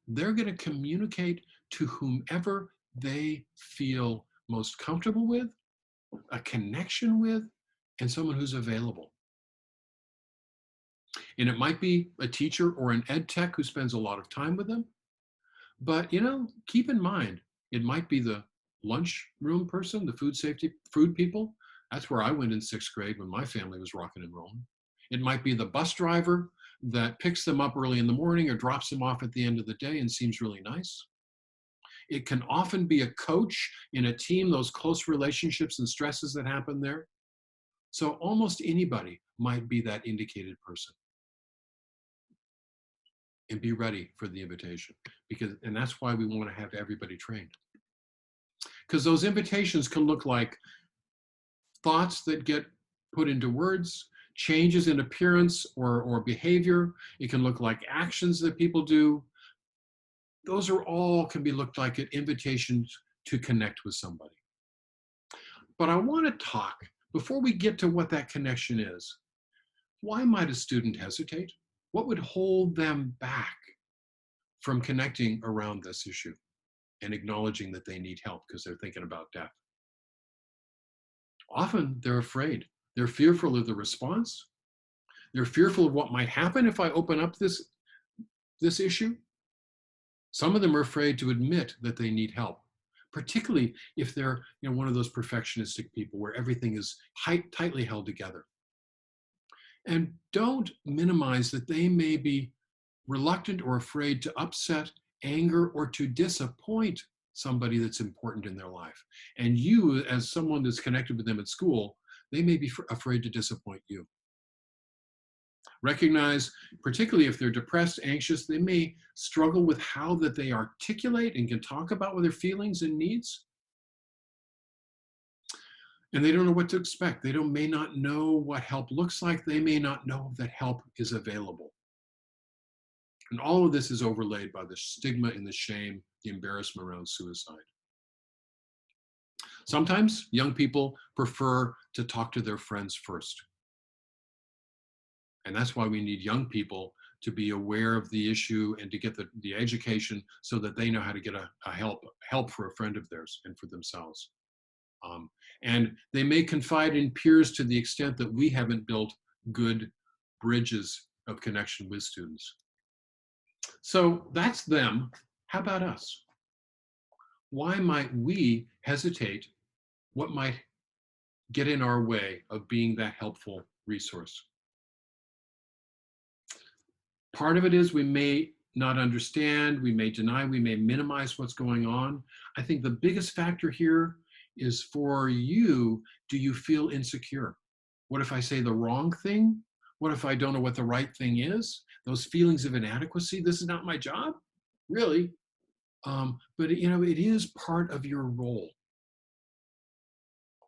They're going to communicate to whomever they feel most comfortable with, a connection with, and someone who's available. And it might be a teacher or an ed tech who spends a lot of time with them. But, keep in mind, it might be the lunchroom person, the food people. That's where I went in 6th grade when my family was rocking and rolling. It might be the bus driver that picks them up early in the morning or drops them off at the end of the day and seems really nice. It can often be a coach in a team, those close relationships and stresses that happen there. So almost anybody might be that indicated person. And be ready for the invitation, and that's why we want to have everybody trained. Because those invitations can look like thoughts that get put into words, changes in appearance or behavior. It can look like actions that people do. Those are all can be looked like at invitations to connect with somebody. But I want to talk, before we get to what that connection is, why might a student hesitate? What would hold them back from connecting around this issue and acknowledging that they need help because they're thinking about death? Often they're afraid. They're fearful of the response. They're fearful of what might happen if I open up this issue. Some of them are afraid to admit that they need help, particularly if they're one of those perfectionistic people where everything is tightly held together. And don't minimize that they may be reluctant or afraid to upset, anger, or to disappoint somebody that's important in their life. And you, as someone that's connected with them at school, they may be afraid to disappoint you. Recognize, particularly if they're depressed, anxious, they may struggle with how that they articulate and can talk about their feelings and needs. And they don't know what to expect. They may not know what help looks like. They may not know that help is available. And all of this is overlaid by the stigma and the shame, the embarrassment around suicide. Sometimes young people prefer to talk to their friends first. And that's why we need young people to be aware of the issue and to get the education so that they know how to get a help for a friend of theirs and for themselves. And they may confide in peers to the extent that we haven't built good bridges of connection with students. So that's them. How about us? Why might we hesitate? What might get in our way of being that helpful resource? Part of it is we may not understand, we may deny, we may minimize what's going on. I think the biggest factor here is for you, do you feel insecure? What if I say the wrong thing? What if I don't know what the right thing is? Those feelings of inadequacy, this is not my job, really. But it is part of your role.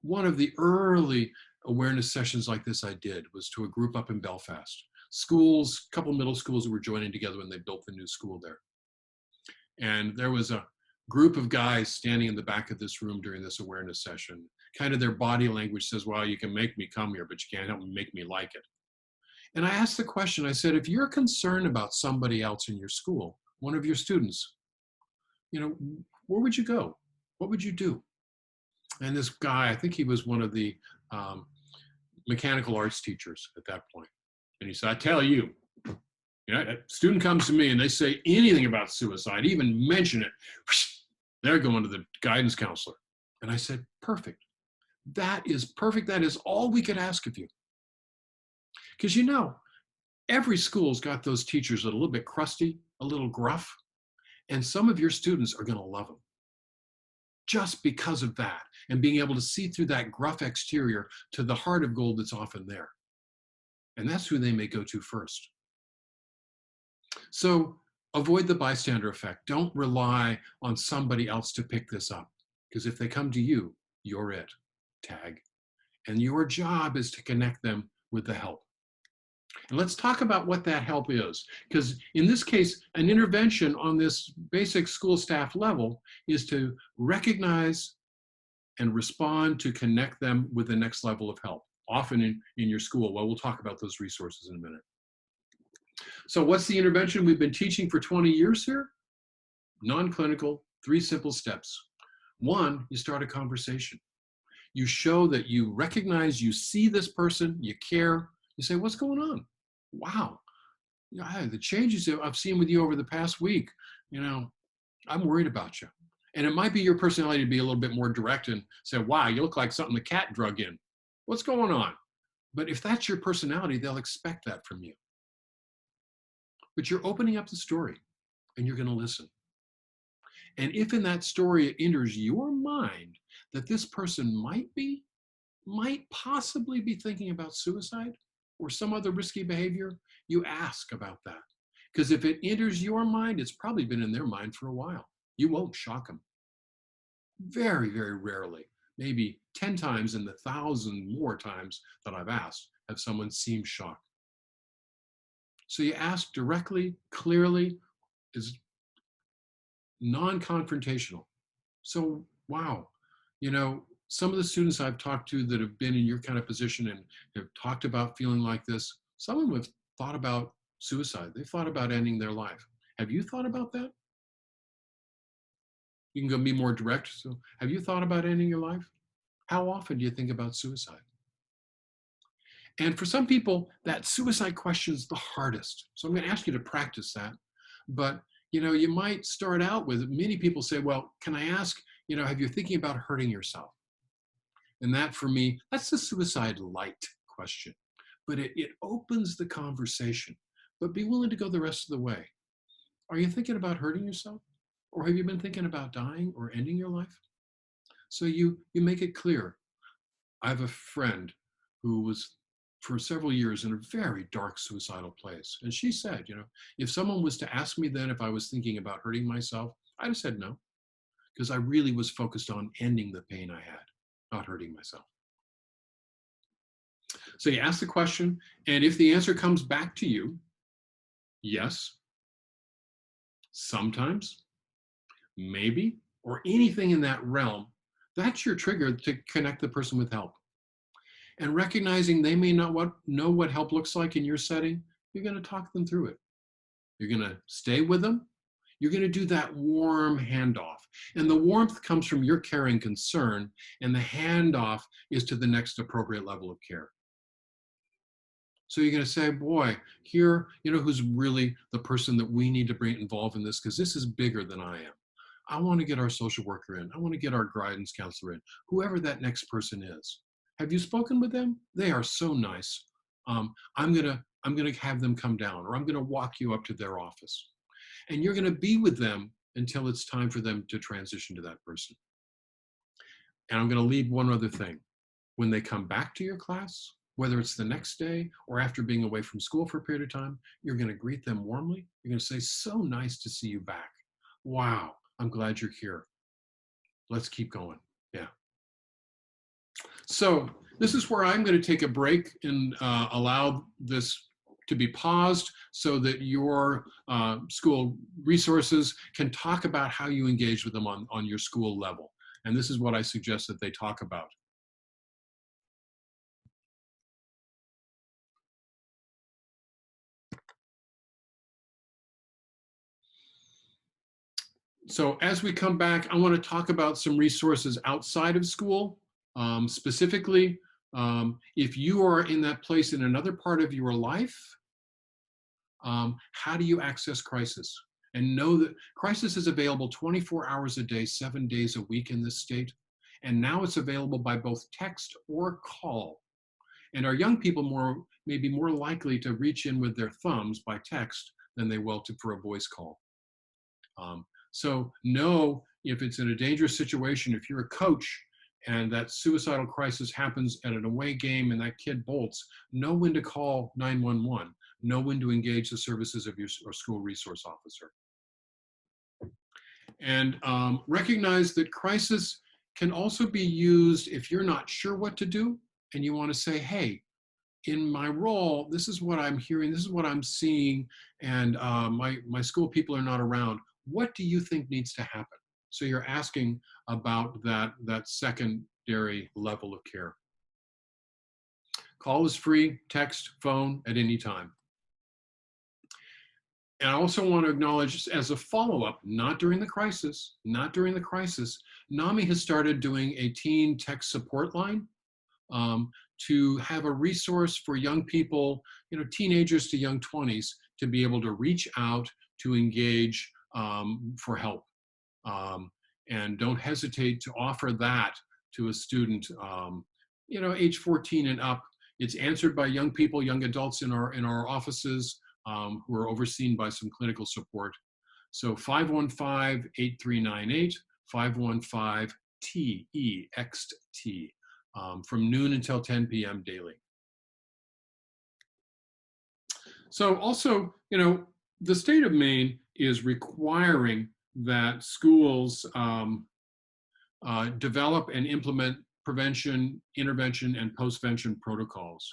One of the early awareness sessions like this I did was to a group up in Belfast. Schools, a couple middle schools that were joining together when they built the new school there. And there was a group of guys standing in the back of this room during this awareness session. Kind of their body language says, well, you can make me come here, but you can't help me make me like it. And I asked the question, I said, if you're concerned about somebody else in your school, one of your students, where would you go? What would you do? And this guy, I think he was one of the mechanical arts teachers at that point. And he said, I tell you, a student comes to me and they say anything about suicide, even mention it, they're going to the guidance counselor. And I said, perfect. That is perfect. That is all we could ask of you. Because every school's got those teachers that are a little bit crusty, a little gruff, and some of your students are going to love them. Just because of that, and being able to see through that gruff exterior to the heart of gold that's often there. And that's who they may go to first. So avoid the bystander effect. Don't rely on somebody else to pick this up. Because if they come to you, you're it. Tag. And your job is to connect them with the help. And let's talk about what that help is. Because in this case, an intervention on this basic school staff level is to recognize and respond to connect them with the next level of help, often in your school. Well, we'll talk about those resources in a minute. So what's the intervention we've been teaching for 20 years here? Non-clinical, 3 simple steps. 1, you start a conversation. You show that you recognize, you see this person, you care. You say, what's going on? Wow, the changes that I've seen with you over the past week, I'm worried about you. And it might be your personality to be a little bit more direct and say, wow, you look like something the cat drug in. What's going on? But if that's your personality, they'll expect that from you. But you're opening up the story and you're going to listen. And if in that story it enters your mind that this person might possibly be thinking about suicide or some other risky behavior, you ask about that. Because if it enters your mind, it's probably been in their mind for a while. You won't shock them. Very, very rarely, maybe 10 times in the 1,000 more times that I've asked, have someone seemed shocked. So you ask directly, clearly, is non-confrontational. So, wow, some of the students I've talked to that have been in your kind of position and have talked about feeling like this, some of them have thought about suicide. They've thought about ending their life. Have you thought about that? You can go be more direct. So have you thought about ending your life? How often do you think about suicide? And for some people, that suicide question is the hardest. So I'm going to ask you to practice that. But you might start out with, many people say, well, can I ask, have you thinking about hurting yourself? And that for me, that's the suicide light question. But it opens the conversation. But be willing to go the rest of the way. Are you thinking about hurting yourself? Or have you been thinking about dying or ending your life? So you make it clear. I have a friend who was for several years in a very dark suicidal place. And she said, if someone was to ask me then if I was thinking about hurting myself, I'd have said no, because I really was focused on ending the pain I had, not hurting myself. So you ask the question, and if the answer comes back to you, yes, sometimes, maybe, or anything in that realm, that's your trigger to connect the person with help. And recognizing they may not know what help looks like in your setting, you're going to talk them through it. You're going to stay with them. You're going to do that warm handoff. And the warmth comes from your care and concern, and the handoff is to the next appropriate level of care. So you're going to say, boy, here, who's really the person that we need to bring involved in this, because this is bigger than I am. I want to get our social worker in. I want to get our guidance counselor in, whoever that next person is. Have you spoken with them? They are so nice. I'm gonna have them come down, or I'm gonna walk you up to their office. And you're gonna be with them until it's time for them to transition to that person. And I'm gonna leave one other thing. When they come back to your class, whether it's the next day or after being away from school for a period of time, you're gonna greet them warmly. You're gonna say, so nice to see you back. Wow, I'm glad you're here. Let's keep going. Yeah. So this is where I'm going to take a break and allow this to be paused so that your school resources can talk about how you engage with them on your school level. And this is what I suggest that they talk about. So as we come back, I want to talk about some resources outside of school. Specifically, if you are in that place in another part of your life, how do you access crisis? And know that crisis is available 24 hours a day, 7 days a week in this state. And now it's available by both text or call. And our young people may be more likely to reach in with their thumbs by text than they will for a voice call. So know if it's in a dangerous situation, if you're a coach and that suicidal crisis happens at an away game and that kid bolts, know when to call 911, know when to engage the services of your school resource officer. And recognize that crisis can also be used if you're not sure what to do and you want to say, hey, in my role, this is what I'm hearing, this is what I'm seeing, and my school people are not around. What do you think needs to happen? So you're asking about that secondary level of care. Call is free, text, phone at any time. And I also want to acknowledge as a follow-up, not during the crisis, NAMI has started doing a teen text support line to have a resource for young people, teenagers to young 20s, to be able to reach out, to engage for help. And don't hesitate to offer that to a student, age 14 and up. It's answered by young people, young adults in our offices who are overseen by some clinical support. So 515-8398, 515-TEXT, from noon until 10 p.m. daily. So also, the state of Maine is requiring that schools develop and implement prevention, intervention, and postvention protocols.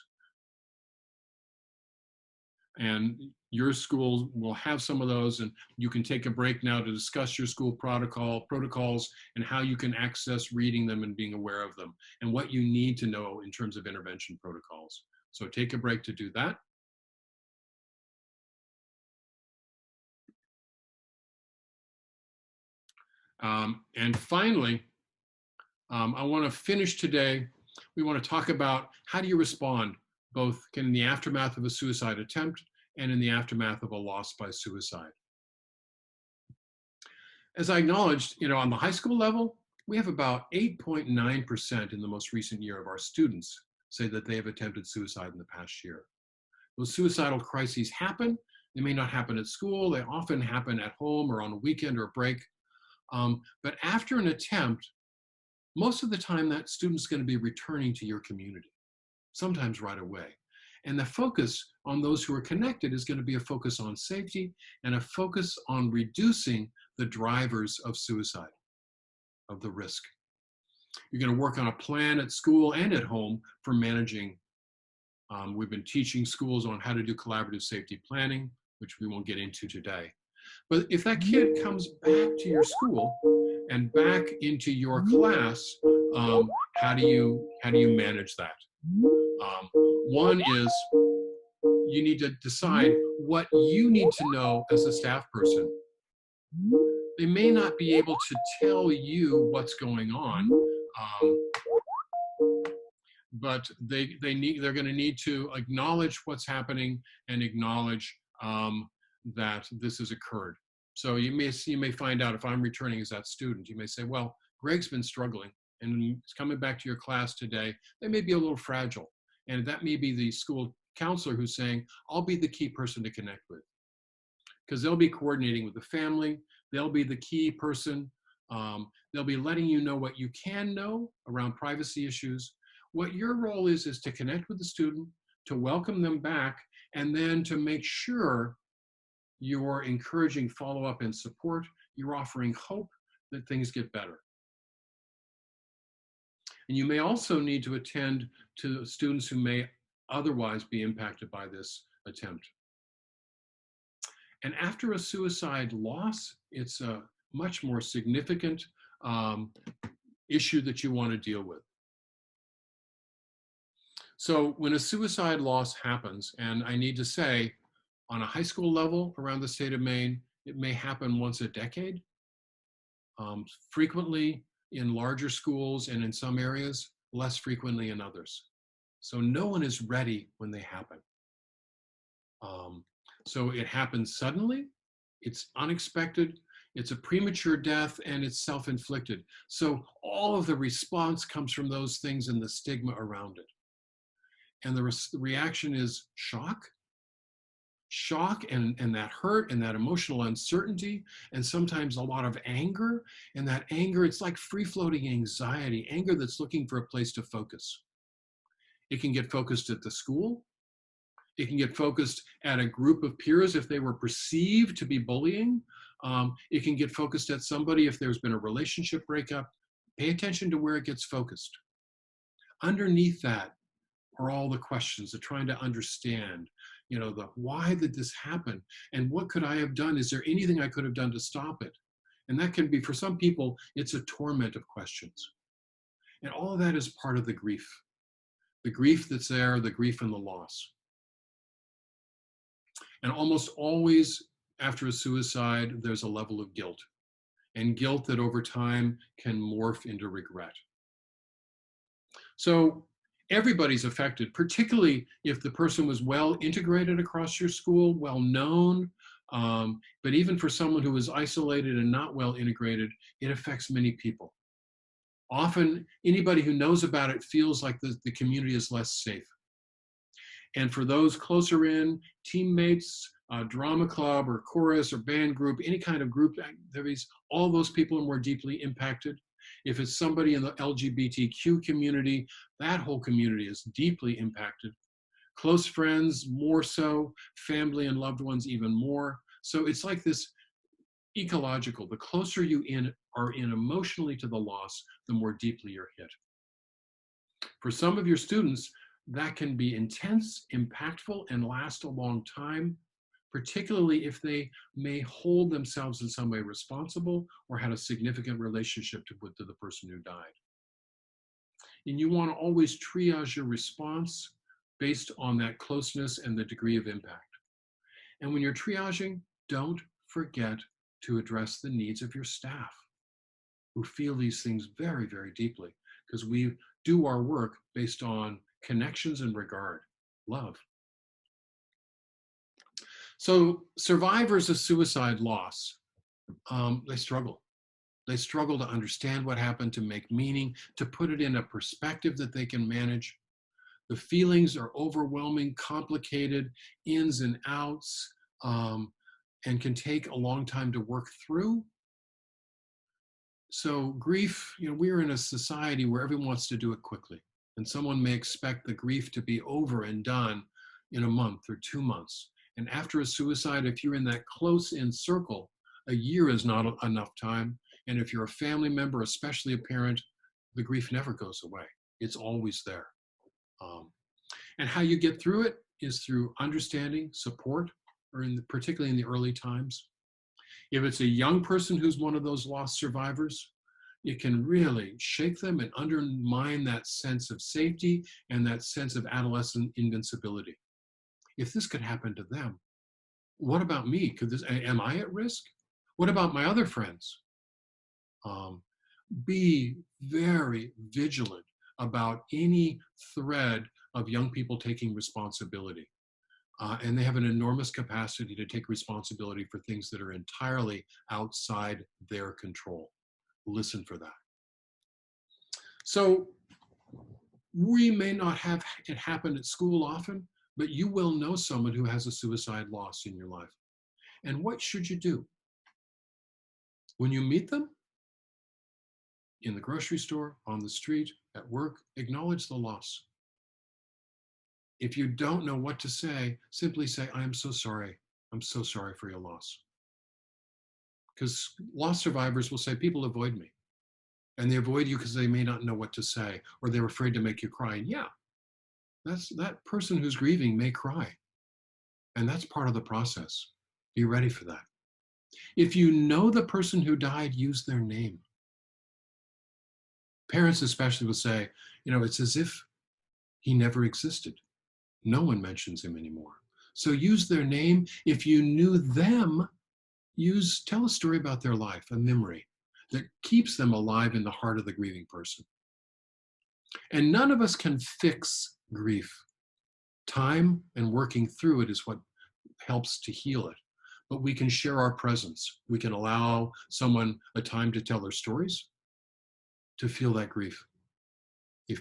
And your schools will have some of those, and you can take a break now to discuss your school protocols and how you can access reading them and being aware of them, and what you need to know in terms of intervention protocols. So take a break to do that. And finally, I want to finish today. We want to talk about how do you respond both in the aftermath of a suicide attempt and in the aftermath of a loss by suicide. As I acknowledged, on the high school level, we have about 8.9% in the most recent year of our students say that they have attempted suicide in the past year. Those suicidal crises happen. They may not happen at school. They often happen at home or on a weekend or a break. But after an attempt, most of the time that student's going to be returning to your community, sometimes right away. And the focus on those who are connected is going to be a focus on safety and a focus on reducing the drivers of suicide, of the risk. You're going to work on a plan at school and at home for managing. We've been teaching schools on how to do collaborative safety planning, which we won't get into today. But if that kid comes back to your school and back into your class, how do you manage that? One is you need to decide what you need to know as a staff person. They may not be able to tell you what's going on, but they're going to need to acknowledge what's happening and acknowledge that this has occurred. So you may find out, if I'm returning as that student, you may say, well, Greg's been struggling and he's coming back to your class today. They may be a little fragile. And that may be the school counselor who's saying, I'll be the key person to connect with. Because they'll be coordinating with the family. They'll be the key person. They'll be letting you know what you can know around privacy issues. What your role is to connect with the student, to welcome them back, and then to make sure you're encouraging follow-up and support. You're offering hope that things get better. And you may also need to attend to students who may otherwise be impacted by this attempt. And after a suicide loss, it's a much more significant issue that you want to deal with. So when a suicide loss happens, and I need to say, on a high school level around the state of Maine, it may happen once a decade. Frequently in larger schools and in some areas, less frequently in others. So no one is ready when they happen. So it happens suddenly, it's unexpected, it's a premature death, and it's self-inflicted. So all of the response comes from those things and the stigma around it. And the reaction is shock and that hurt and that emotional uncertainty, and sometimes a lot of anger. And that anger, it's like free-floating anxiety, anger that's looking for a place to focus. It can get focused at the school. It can get focused at a group of peers if they were perceived to be bullying. It can get focused at somebody if there's been a relationship breakup. Pay attention to where it gets focused. Underneath that are all the questions, of trying to understand, the why did this happen? And what could I have done? Is there anything I could have done to stop it? And that can be, for some people, it's a torment of questions. And all of that is part of the grief. The grief that's there, the grief and the loss. And almost always after a suicide, there's a level of guilt. And guilt that over time can morph into regret. So everybody's affected, particularly if the person was well integrated across your school, well known. But even for someone who is isolated and not well integrated, it affects many people. Often, anybody who knows about it feels like the community is less safe. And for those closer in, teammates, drama club or chorus or band group, any kind of group activities, all those people are more deeply impacted. If it's somebody in the LGBTQ community, that whole community is deeply impacted. Close friends, more so. Family and loved ones, even more. So it's like this ecological. The closer you are in emotionally to the loss, the more deeply you're hit. For some of your students, that can be intense, impactful, and last a long time, particularly if they may hold themselves in some way responsible or had a significant relationship with the person who died. And you want to always triage your response based on that closeness and the degree of impact. And when you're triaging, don't forget to address the needs of your staff who feel these things very, very deeply, because we do our work based on connections and regard. love. So survivors of suicide loss, they struggle. They struggle to understand what happened, to make meaning, to put it in a perspective that they can manage. The feelings are overwhelming, complicated, ins and outs, and can take a long time to work through. So grief, we're in a society where everyone wants to do it quickly. And someone may expect the grief to be over and done in a month or 2 months. And after a suicide, if you're in that close-in circle, a year is not enough time. And if you're a family member, especially a parent, the grief never goes away. It's always there. And how you get through it is through understanding, support, or particularly in the early times. If it's a young person who's one of those lost survivors, it can really shake them and undermine that sense of safety and that sense of adolescent invincibility. If this could happen to them, what about me? Am I at risk? What about my other friends? Be very vigilant about any thread of young people taking responsibility. And they have an enormous capacity to take responsibility for things that are entirely outside their control. Listen for that. So we may not have it happen at school often, but you will know someone who has a suicide loss in your life. And what should you do? When you meet them, in the grocery store, on the street, at work, acknowledge the loss. If you don't know what to say, simply say, I am so sorry. I'm so sorry for your loss. Because loss survivors will say, people avoid me. And they avoid you because they may not know what to say, or they're afraid to make you cry. And yeah, that person who's grieving may cry. And that's part of the process. Be ready for that. If you know the person who died, use their name. Parents especially will say, it's as if he never existed. No one mentions him anymore. So use their name. If you knew them, tell a story about their life, a memory that keeps them alive in the heart of the grieving person. And none of us can fix grief. Time and working through it is what helps to heal it. But we can share our presence. We can allow someone a time to tell their stories, to feel that grief,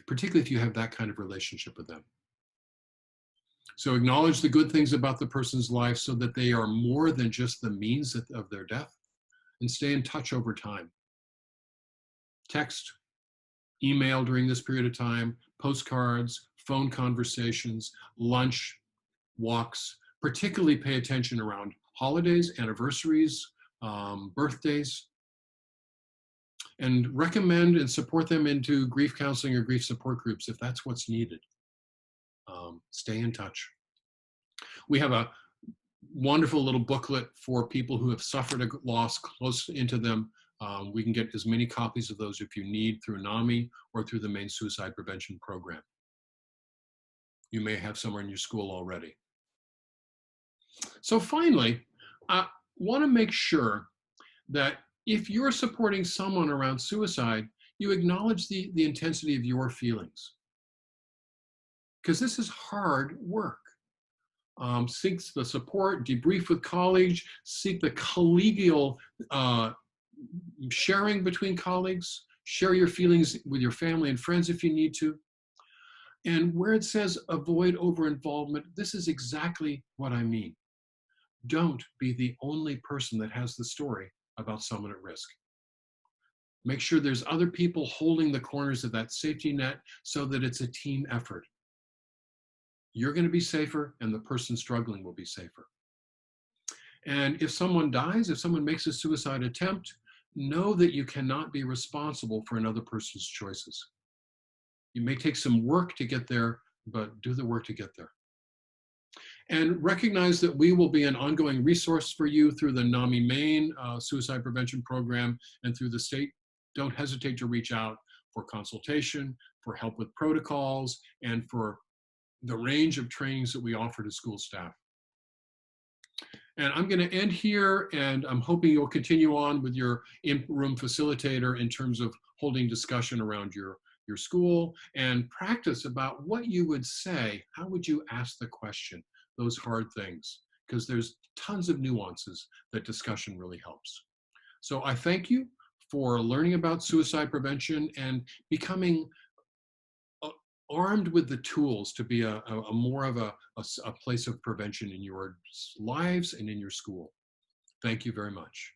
particularly if you have that kind of relationship with them. So acknowledge the good things about the person's life so that they are more than just the means of their death, and stay in touch over time. Text, email during this period of time, postcards, phone conversations, lunch, walks. Particularly pay attention around holidays, anniversaries, birthdays, and recommend and support them into grief counseling or grief support groups if that's what's needed. Stay in touch. We have a wonderful little booklet for people who have suffered a loss close into them. We can get as many copies of those if you need through NAMI or through the Maine Suicide Prevention Program. You may have somewhere in your school already. So finally, I want to make sure that if you're supporting someone around suicide, you acknowledge the intensity of your feelings. Because this is hard work. Seek the support, debrief with colleagues, seek the collegial sharing between colleagues, share your feelings with your family and friends if you need to. And where it says avoid over-involvement, this is exactly what I mean. Don't be the only person that has the story about someone at risk. Make sure there's other people holding the corners of that safety net so that it's a team effort. You're going to be safer, and the person struggling will be safer. And if someone dies, if someone makes a suicide attempt, know that you cannot be responsible for another person's choices. You may take some work to get there, but do the work to get there. And recognize that we will be an ongoing resource for you through the NAMI Maine Suicide Prevention Program and through the state. Don't hesitate to reach out for consultation, for help with protocols, and for the range of trainings that we offer to school staff. And I'm going to end here, and I'm hoping you'll continue on with your in-room facilitator in terms of holding discussion around your your school, and practice about what you would say. How would you ask the question? Those hard things, because there's tons of nuances that discussion really helps. So I thank you for learning about suicide prevention and becoming uh, armed with the tools to be a more of a place of prevention in your lives and in your school. Thank you very much.